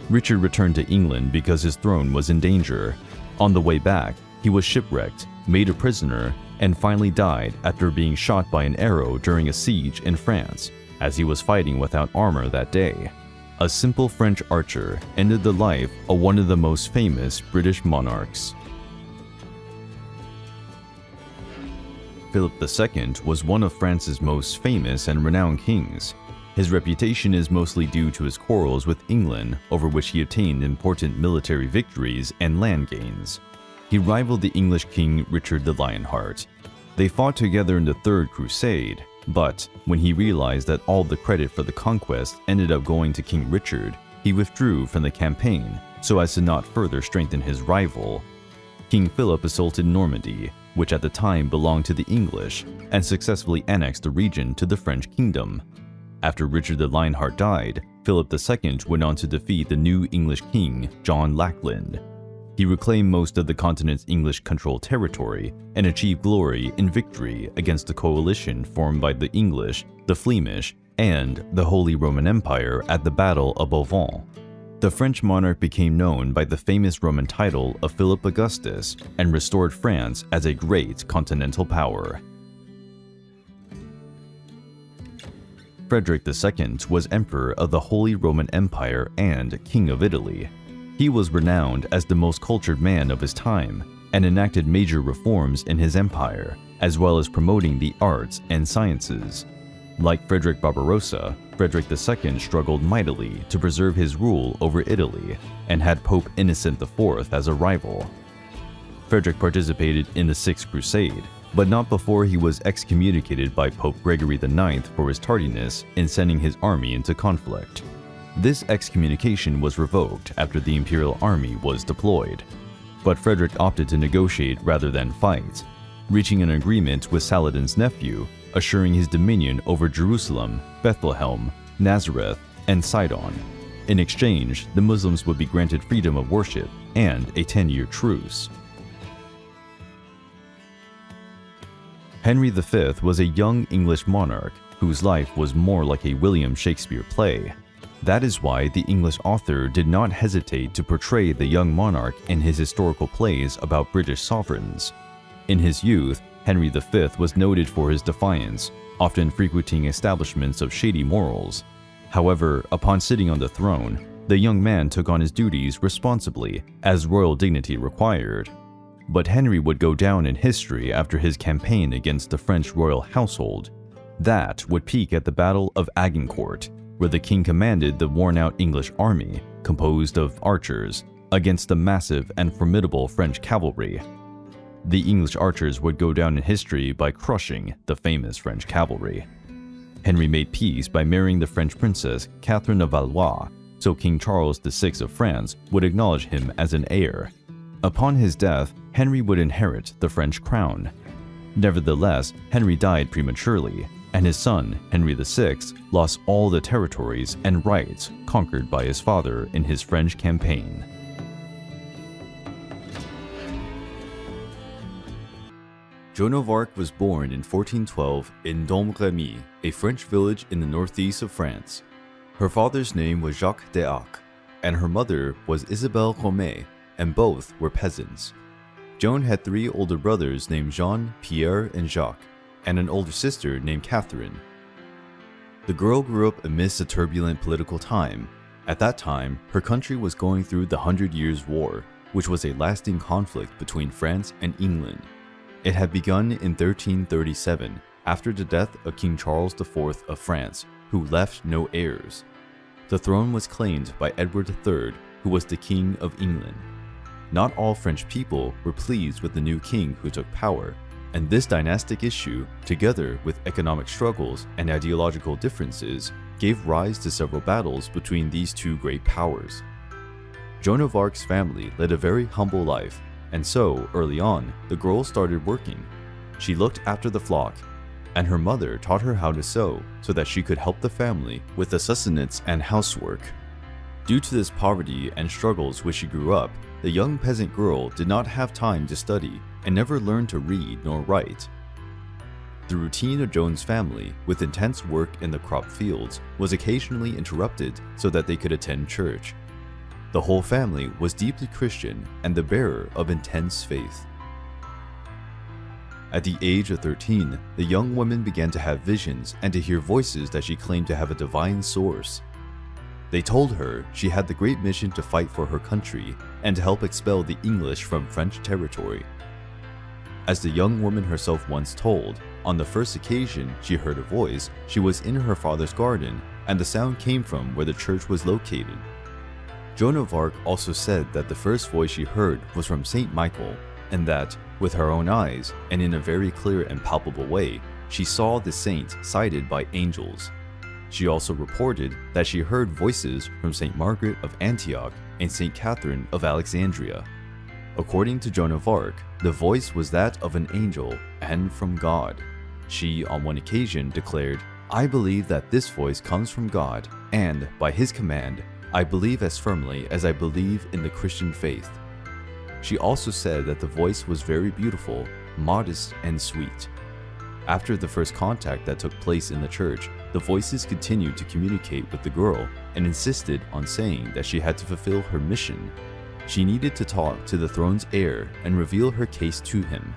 Richard returned to England because his throne was in danger. On the way back, he was shipwrecked, made a prisoner, and finally died after being shot by an arrow during a siege in France, as he was fighting without armor that day. A simple French archer ended the life of one of the most famous British monarchs. Philip II was one of France's most famous and renowned kings. His reputation is mostly due to his quarrels with England, over which he obtained important military victories and land gains. He rivaled the English king Richard the Lionheart. They fought together in the Third Crusade, but when he realized that all the credit for the conquest ended up going to King Richard, he withdrew from the campaign so as to not further strengthen his rival. King Philip assaulted Normandy, which at the time belonged to the English, and successfully annexed the region to the French kingdom. After Richard the Lionheart died, Philip II went on to defeat the new English king, John Lackland. He reclaimed most of the continent's English-controlled territory and achieved glory in victory against the coalition formed by the English, the Flemish, and the Holy Roman Empire at the Battle of Boulogne. The French monarch became known by the famous Roman title of Philip Augustus and restored France as a great continental power. Frederick II was Emperor of the Holy Roman Empire and King of Italy. He was renowned as the most cultured man of his time and enacted major reforms in his empire, as well as promoting the arts and sciences. Like Frederick Barbarossa, Frederick II struggled mightily to preserve his rule over Italy and had Pope Innocent IV as a rival. Frederick participated in the Sixth Crusade, but not before he was excommunicated by Pope Gregory IX for his tardiness in sending his army into conflict. This excommunication was revoked after the imperial army was deployed, but Frederick opted to negotiate rather than fight, reaching an agreement with Saladin's nephew, assuring his dominion over Jerusalem, Bethlehem, Nazareth, and Sidon. In exchange, the Muslims would be granted freedom of worship and a 10-year truce. Henry V was a young English monarch whose life was more like a William Shakespeare play. That is why the English author did not hesitate to portray the young monarch in his historical plays about British sovereigns. In his youth, Henry V was noted for his defiance, often frequenting establishments of shady morals. However, upon sitting on the throne, the young man took on his duties responsibly, as royal dignity required. But Henry would go down in history after his campaign against the French royal household. That would peak at the Battle of Agincourt, where the king commanded the worn-out English army, composed of archers, against the massive and formidable French cavalry. The English archers would go down in history by crushing the famous French cavalry. Henry made peace by marrying the French princess Catherine of Valois, so King Charles VI of France would acknowledge him as an heir. Upon his death, Henry would inherit the French crown. Nevertheless, Henry died prematurely, and his son, Henry VI, lost all the territories and rights conquered by his father in his French campaign. Joan of Arc was born in 1412 in Domremy, a French village in the northeast of France. Her father's name was Jacques d'Arc, and her mother was Isabelle Romée, and both were peasants. Joan had 3 older brothers named Jean, Pierre, and Jacques, and an older sister named Catherine. The girl grew up amidst a turbulent political time. At that time, her country was going through the 100 Years' War, which was a lasting conflict between France and England. It had begun in 1337, after the death of King Charles IV of France, who left no heirs. The throne was claimed by Edward III, who was the King of England. Not all French people were pleased with the new king who took power, and this dynastic issue, together with economic struggles and ideological differences, gave rise to several battles between these two great powers. Joan of Arc's family led a very humble life, and so, early on, the girl started working. She looked after the flock, and her mother taught her how to sew so that she could help the family with the sustenance and housework. Due to this poverty and struggles which she grew up, the young peasant girl did not have time to study and never learned to read nor write. The routine of Joan's family, with intense work in the crop fields, was occasionally interrupted so that they could attend church. The whole family was deeply Christian and the bearer of intense faith. At the age of 13, the young woman began to have visions and to hear voices that she claimed to have a divine source. They told her she had the great mission to fight for her country and to help expel the English from French territory. As the young woman herself once told, on the first occasion she heard a voice, she was in her father's garden, and the sound came from where the church was located. Joan of Arc also said that the first voice she heard was from Saint Michael, and that, with her own eyes, and in a very clear and palpable way, she saw the saint sighted by angels. She also reported that she heard voices from Saint Margaret of Antioch and Saint Catherine of Alexandria. According to Joan of Arc, the voice was that of an angel and from God. She, on one occasion, declared, "I believe that this voice comes from God, and, by His command, I believe as firmly as I believe in the Christian faith." She also said that the voice was very beautiful, modest, and sweet. After the first contact that took place in the church, the voices continued to communicate with the girl and insisted on saying that she had to fulfill her mission. She needed to talk to the throne's heir and reveal her case to him.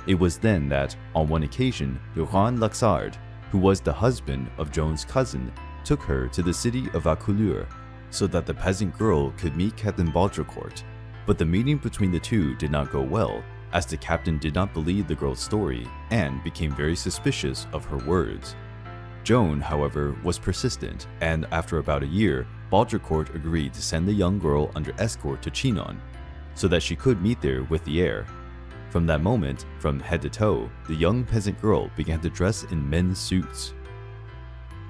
It was then that, on one occasion, Johann Laxart, who was the husband of Joan's cousin, took her to the city of Vaucouleurs so that the peasant girl could meet Captain Baudricourt. But the meeting between the two did not go well, as the captain did not believe the girl's story and became very suspicious of her words. Joan, however, was persistent, and after about a year, Baudricourt agreed to send the young girl under escort to Chinon, so that she could meet there with the heir. From that moment, from head to toe, the young peasant girl began to dress in men's suits.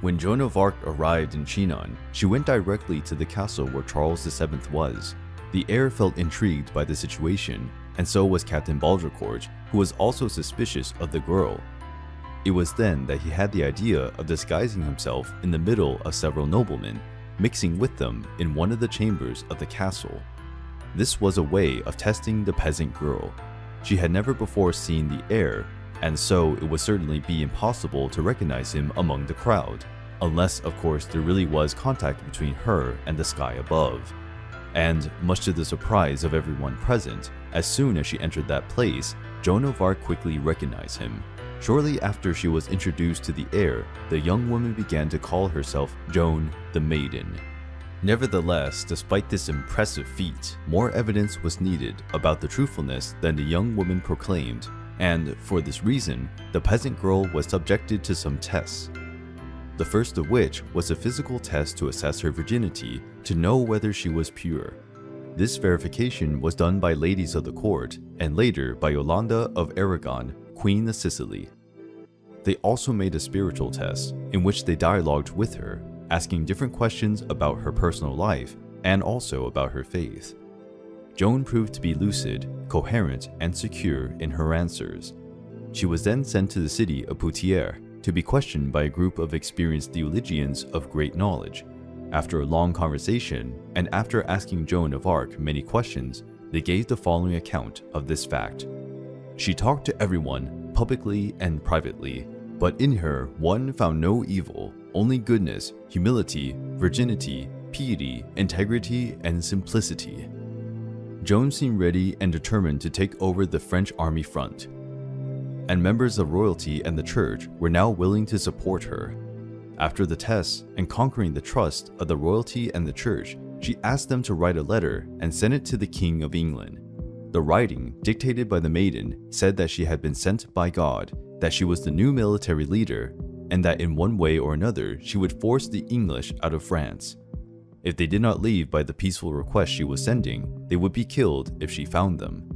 When Joan of Arc arrived in Chinon, she went directly to the castle where Charles VII was. The heir felt intrigued by the situation, and so was Captain Baudricourt, who was also suspicious of the girl. It was then that he had the idea of disguising himself in the middle of several noblemen, mixing with them in one of the chambers of the castle. This was a way of testing the peasant girl. She had never before seen the heir, and so it would certainly be impossible to recognize him among the crowd, unless of course there really was contact between her and the sky above. And much to the surprise of everyone present, as soon as she entered that place, Joan of Arc quickly recognized him. Shortly after she was introduced to the heir, the young woman began to call herself Joan the Maiden. Nevertheless, despite this impressive feat, more evidence was needed about the truthfulness than the young woman proclaimed, and for this reason, the peasant girl was subjected to some tests. The first of which was a physical test to assess her virginity to know whether she was pure. This verification was done by ladies of the court, and later by Yolanda of Aragon, Queen of Sicily. They also made a spiritual test, in which they dialogued with her, asking different questions about her personal life and also about her faith. Joan proved to be lucid, coherent, and secure in her answers. She was then sent to the city of Poitiers to be questioned by a group of experienced theologians of great knowledge. After a long conversation, and after asking Joan of Arc many questions, they gave the following account of this fact. She talked to everyone, publicly and privately, but in her one found no evil, only goodness, humility, virginity, piety, integrity, and simplicity. Joan seemed ready and determined to take over the French army front, and members of royalty and the church were now willing to support her. After the tests and conquering the trust of the royalty and the church, she asked them to write a letter and send it to the King of England. The writing, dictated by the maiden, said that she had been sent by God, that she was the new military leader, and that in one way or another she would force the English out of France. If they did not leave by the peaceful request she was sending, they would be killed if she found them.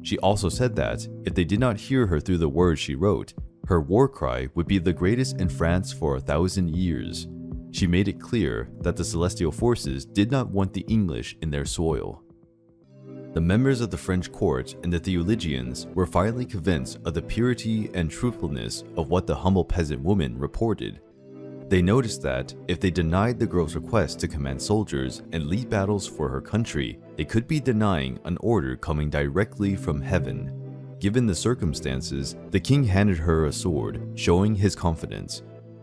She also said that, if they did not hear her through the words she wrote, her war cry would be the greatest in France for 1,000 years. She made it clear that the celestial forces did not want the English in their soil. The members of the French court and the theologians were finally convinced of the purity and truthfulness of what the humble peasant woman reported. They noticed that if they denied the girl's request to command soldiers and lead battles for her country, they could be denying an order coming directly from heaven. Given the circumstances, the king handed her a sword, showing his confidence.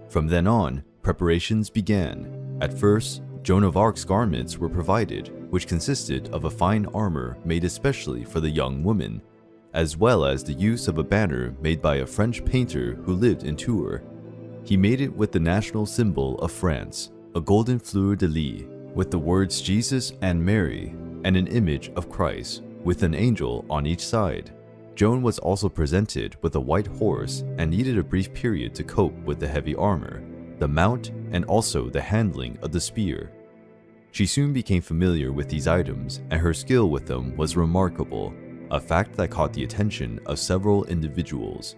From then on, preparations began. At first, Joan of Arc's garments were provided, which consisted of a fine armor made especially for the young woman, as well as the use of a banner made by a French painter who lived in Tours. He made it with the national symbol of France, a golden fleur-de-lis, with the words Jesus and Mary, and an image of Christ, with an angel on each side. Joan was also presented with a white horse and needed a brief period to cope with the heavy armor, the mount, and also the handling of the spear. She soon became familiar with these items, and her skill with them was remarkable, a fact that caught the attention of several individuals.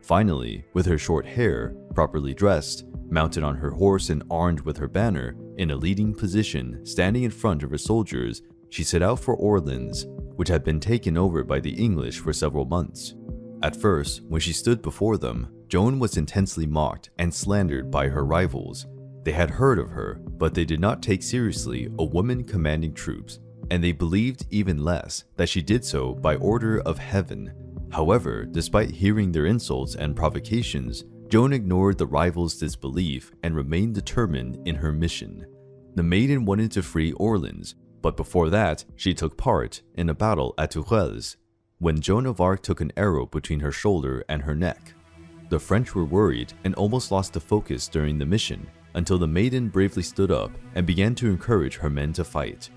Finally, with her short hair, properly dressed, mounted on her horse and armed with her banner, in a leading position, standing in front of her soldiers, she set out for Orleans, which had been taken over by the English for several months. At first, when she stood before them, Joan was intensely mocked and slandered by her rivals. They had heard of her, but they did not take seriously a woman commanding troops, and they believed even less that she did so by order of heaven. However, despite hearing their insults and provocations, Joan ignored the rivals' disbelief and remained determined in her mission. The maiden wanted to free Orleans, but before that, she took part in a battle at Tours, when Joan of Arc took an arrow between her shoulder and her neck. The French were worried and almost lost the focus during the mission, until the maiden bravely stood up and began to encourage her men to fight.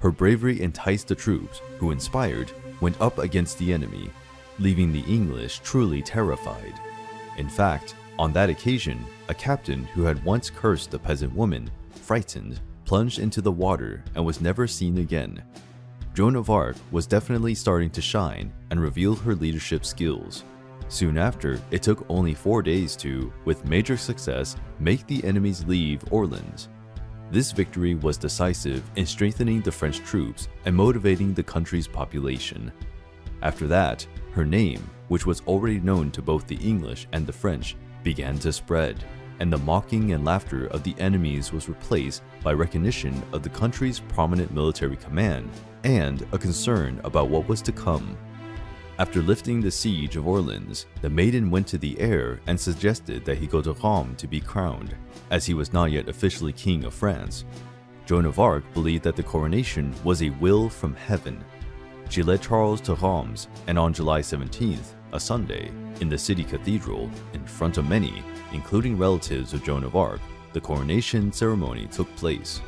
Her bravery enticed the troops, who, inspired, went up against the enemy, leaving the English truly terrified. In fact, on that occasion, a captain who had once cursed the peasant woman, frightened, plunged into the water and was never seen again. Joan of Arc was definitely starting to shine and revealed her leadership skills. Soon after, it took only 4 days to, with major success, make the enemies leave Orleans. This victory was decisive in strengthening the French troops and motivating the country's population. After that, her name, which was already known to both the English and the French, began to spread. and the mocking and laughter of the enemies was replaced by recognition of the country's prominent military command and a concern about what was to come. After lifting the siege of Orleans, the maiden went to the heir and suggested that he go to Rome to be crowned, as he was not yet officially king of France. Joan of Arc believed that the coronation was a will from heaven. She led Charles to Reims, and on July 17th, a Sunday, in the city cathedral, in front of many, including relatives of Joan of Arc, the coronation ceremony took place.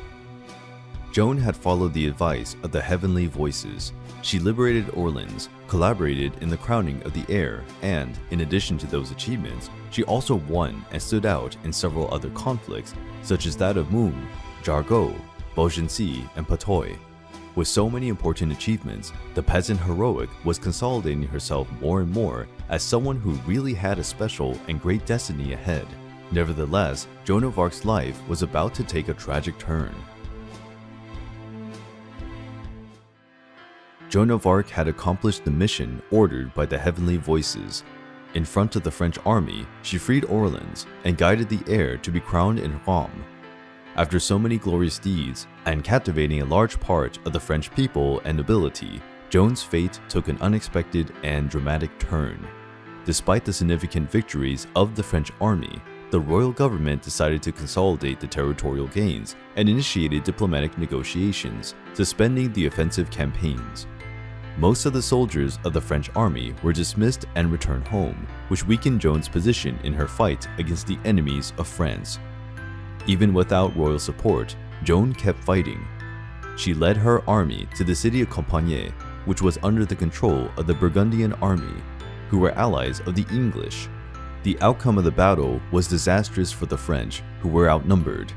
Joan had followed the advice of the heavenly voices. She liberated Orleans, collaborated in the crowning of the heir, and, in addition to those achievements, she also won and stood out in several other conflicts, such as that of Meung, Jargeau, Beaugency, and Patouille. With so many important achievements, the peasant heroic was consolidating herself more and more as someone who really had a special and great destiny ahead. Nevertheless, Joan of Arc's life was about to take a tragic turn. Joan of Arc had accomplished the mission ordered by the heavenly voices. In front of the French army, she freed Orleans and guided the heir to be crowned in Rome. After so many glorious deeds and captivating a large part of the French people and nobility, Joan's fate took an unexpected and dramatic turn. Despite the significant victories of the French army, the royal government decided to consolidate the territorial gains and initiated diplomatic negotiations, suspending the offensive campaigns. Most of the soldiers of the French army were dismissed and returned home, which weakened Joan's position in her fight against the enemies of France. Even without royal support, Joan kept fighting. She led her army to the city of Compiègne, which was under the control of the Burgundian army, who were allies of the English. The outcome of the battle was disastrous for the French, who were outnumbered.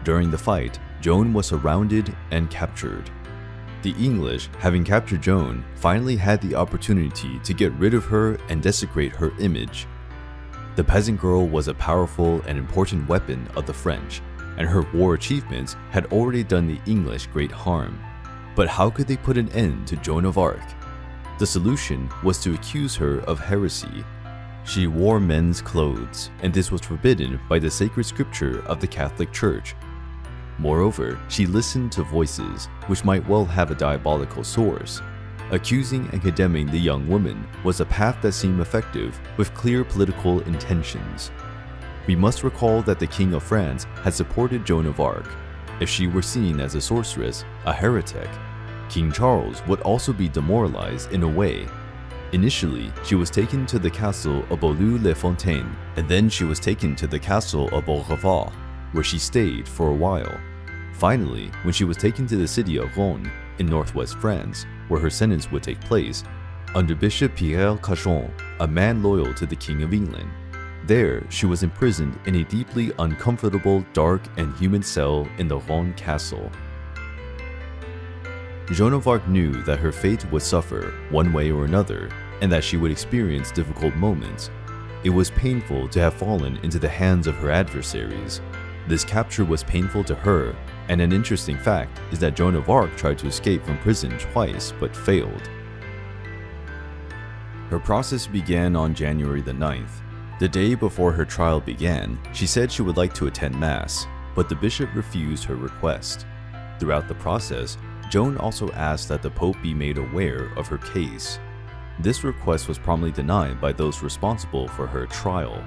During the fight, Joan was surrounded and captured. The English, having captured Joan, finally had the opportunity to get rid of her and desecrate her image. The peasant girl was a powerful and important weapon of the French, and her war achievements had already done the English great harm. But how could they put an end to Joan of Arc? The solution was to accuse her of heresy. She wore men's clothes, and this was forbidden by the sacred scripture of the Catholic Church. Moreover, she listened to voices, which might well have a diabolical source. Accusing and condemning the young woman was a path that seemed effective, with clear political intentions. We must recall that the King of France had supported Joan of Arc. If she were seen as a sorceress, a heretic, King Charles would also be demoralized in a way. Initially, she was taken to the castle of Beaulieu-les-Fontaines, and then she was taken to the castle of Beaurevoir, where she stayed for a while. Finally, when she was taken to the city of Rhône in northwest France, where her sentence would take place, under Bishop Pierre Cachon, a man loyal to the King of England. There, she was imprisoned in a deeply uncomfortable, dark, and humid cell in the Rhône castle. Joan of Arc knew that her fate would suffer, one way or another, and that she would experience difficult moments. It was painful to have fallen into the hands of her adversaries. This capture was painful to her, and an interesting fact is that Joan of Arc tried to escape from prison twice but failed. Her process began on January the 9th. The day before her trial began, she said she would like to attend Mass, but the bishop refused her request. Throughout the process, Joan also asked that the Pope be made aware of her case. This request was promptly denied by those responsible for her trial.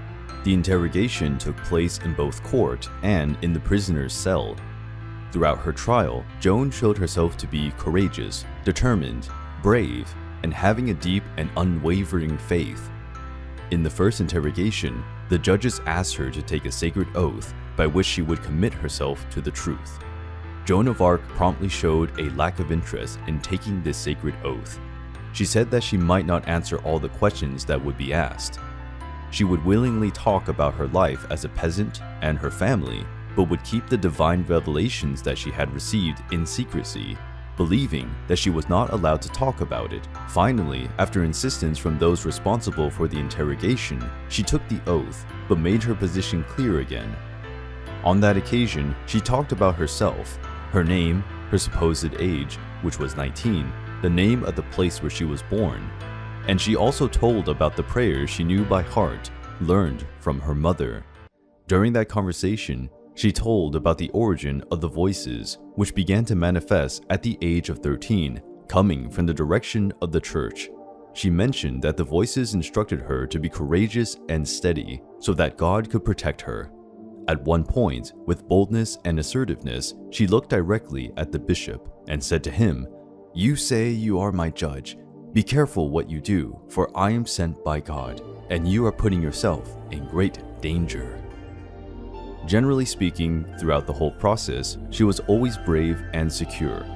The interrogation took place in both court and in the prisoner's cell. Throughout her trial, Joan showed herself to be courageous, determined, brave, and having a deep and unwavering faith. In the first interrogation, the judges asked her to take a sacred oath by which she would commit herself to the truth. Joan of Arc promptly showed a lack of interest in taking this sacred oath. She said that she might not answer all the questions that would be asked. She would willingly talk about her life as a peasant and her family, but would keep the divine revelations that she had received in secrecy, believing that she was not allowed to talk about it. Finally, after insistence from those responsible for the interrogation, she took the oath, but made her position clear again. On that occasion, she talked about herself, her name, her supposed age, which was 19, the name of the place where she was born, and she also told about the prayers she knew by heart, learned from her mother. During that conversation, she told about the origin of the voices, which began to manifest at the age of 13, coming from the direction of the church. She mentioned that the voices instructed her to be courageous and steady so that God could protect her. At one point, with boldness and assertiveness, she looked directly at the bishop and said to him, "You say you are my judge. Be careful what you do, for I am sent by God, and you are putting yourself in great danger." Generally speaking, throughout the whole process, she was always brave and secure.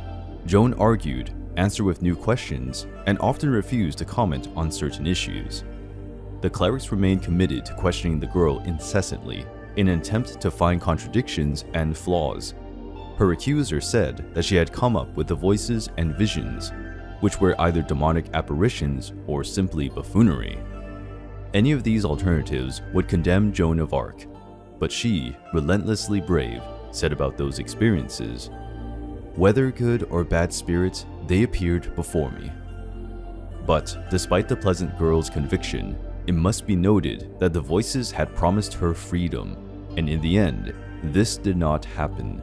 Joan argued, answered with new questions, and often refused to comment on certain issues. The clerics remained committed to questioning the girl incessantly, in an attempt to find contradictions and flaws. Her accuser said that she had come up with the voices and visions, which were either demonic apparitions or simply buffoonery. Any of these alternatives would condemn Joan of Arc, but she, relentlessly brave, said about those experiences, "Whether good or bad spirits, they appeared before me." But despite the pleasant girl's conviction, it must be noted that the voices had promised her freedom, and in the end, this did not happen.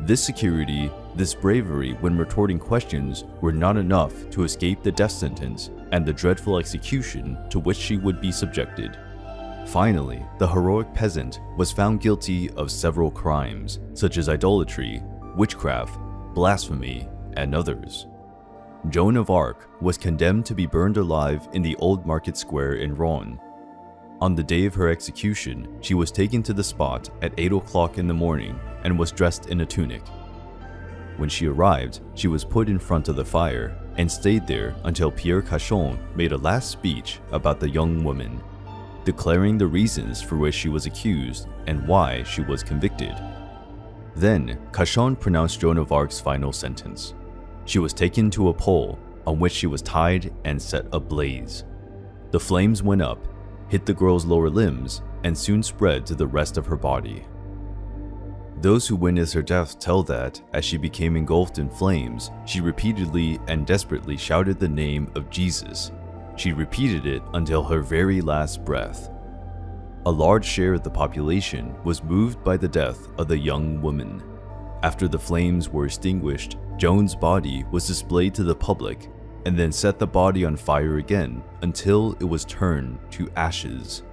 This security, this bravery when retorting questions were not enough to escape the death sentence and the dreadful execution to which she would be subjected. Finally, the heroic peasant was found guilty of several crimes, such as idolatry, witchcraft, blasphemy, and others. Joan of Arc was condemned to be burned alive in the old market square in Rouen. On the day of her execution, she was taken to the spot at 8 o'clock in the morning and was dressed in a tunic. When she arrived, she was put in front of the fire and stayed there until Pierre Cauchon made a last speech about the young woman, declaring the reasons for which she was accused and why she was convicted. Then, Cauchon pronounced Joan of Arc's final sentence. She was taken to a pole on which she was tied and set ablaze. The flames went up, hit the girl's lower limbs, and soon spread to the rest of her body. Those who witnessed her death tell that, as she became engulfed in flames, she repeatedly and desperately shouted the name of Jesus. She repeated it until her very last breath. A large share of the population was moved by the death of the young woman. After the flames were extinguished, Joan's body was displayed to the public, and then set the body on fire again until it was turned to ashes.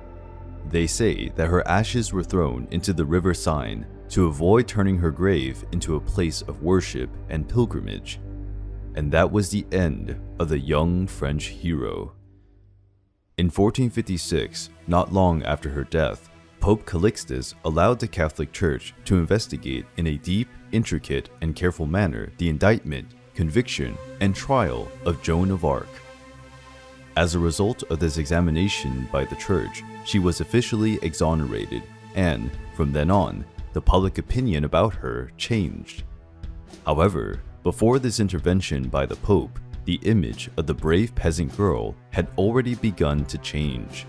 They say that her ashes were thrown into the river Seine to avoid turning her grave into a place of worship and pilgrimage. And that was the end of the young French hero. In 1456, not long after her death, Pope Calixtus allowed the Catholic Church to investigate in a deep, intricate, and careful manner the indictment, conviction, and trial of Joan of Arc. As a result of this examination by the Church, she was officially exonerated, and, from then on, the public opinion about her changed. However, before this intervention by the Pope, the image of the brave peasant girl had already begun to change.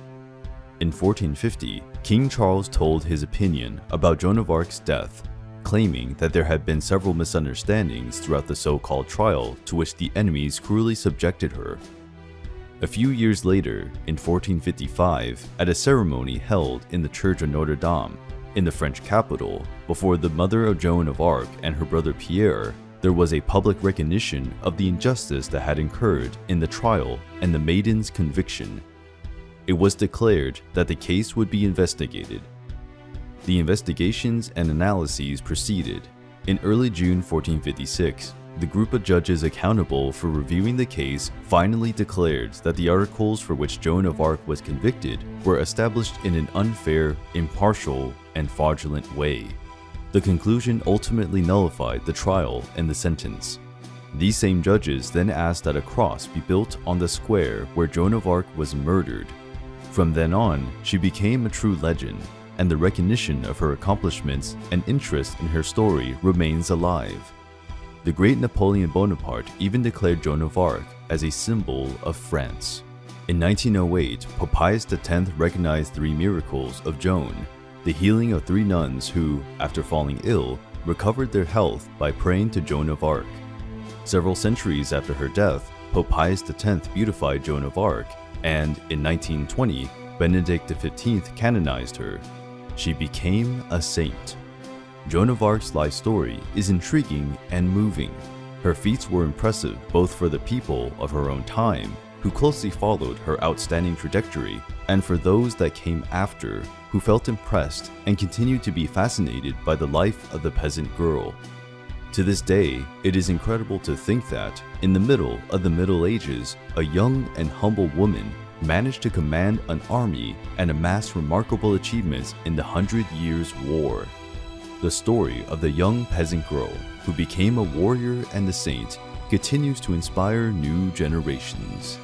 In 1450, King Charles told his opinion about Joan of Arc's death, claiming that there had been several misunderstandings throughout the so-called trial to which the enemies cruelly subjected her. A few years later, in 1455, at a ceremony held in the Church of Notre Dame, in the French capital, before the mother of Joan of Arc and her brother Pierre, there was a public recognition of the injustice that had occurred in the trial and the maiden's conviction. It was declared that the case would be investigated. The investigations and analyses proceeded. In early June 1456, the group of judges accountable for reviewing the case finally declared that the articles for which Joan of Arc was convicted were established in an unfair, impartial, and fraudulent way. The conclusion ultimately nullified the trial and the sentence. These same judges then asked that a cross be built on the square where Joan of Arc was murdered. From then on, she became a true legend, and the recognition of her accomplishments and interest in her story remains alive. The great Napoleon Bonaparte even declared Joan of Arc as a symbol of France. In 1908, Pope Pius X recognized 3 miracles of Joan: the healing of 3 nuns who, after falling ill, recovered their health by praying to Joan of Arc. Several centuries after her death, Pope Pius X beatified Joan of Arc, and in 1920, Benedict XV canonized her. she became a saint. Joan of Arc's life story is intriguing and moving. Her feats were impressive both for the people of her own time, who closely followed her outstanding trajectory, and for those that came after, who felt impressed and continued to be fascinated by the life of the peasant girl. To this day, it is incredible to think that, in the middle of the Middle Ages, a young and humble woman managed to command an army and amass remarkable achievements in the 100 Years' War. The story of the young peasant girl who became a warrior and a saint continues to inspire new generations.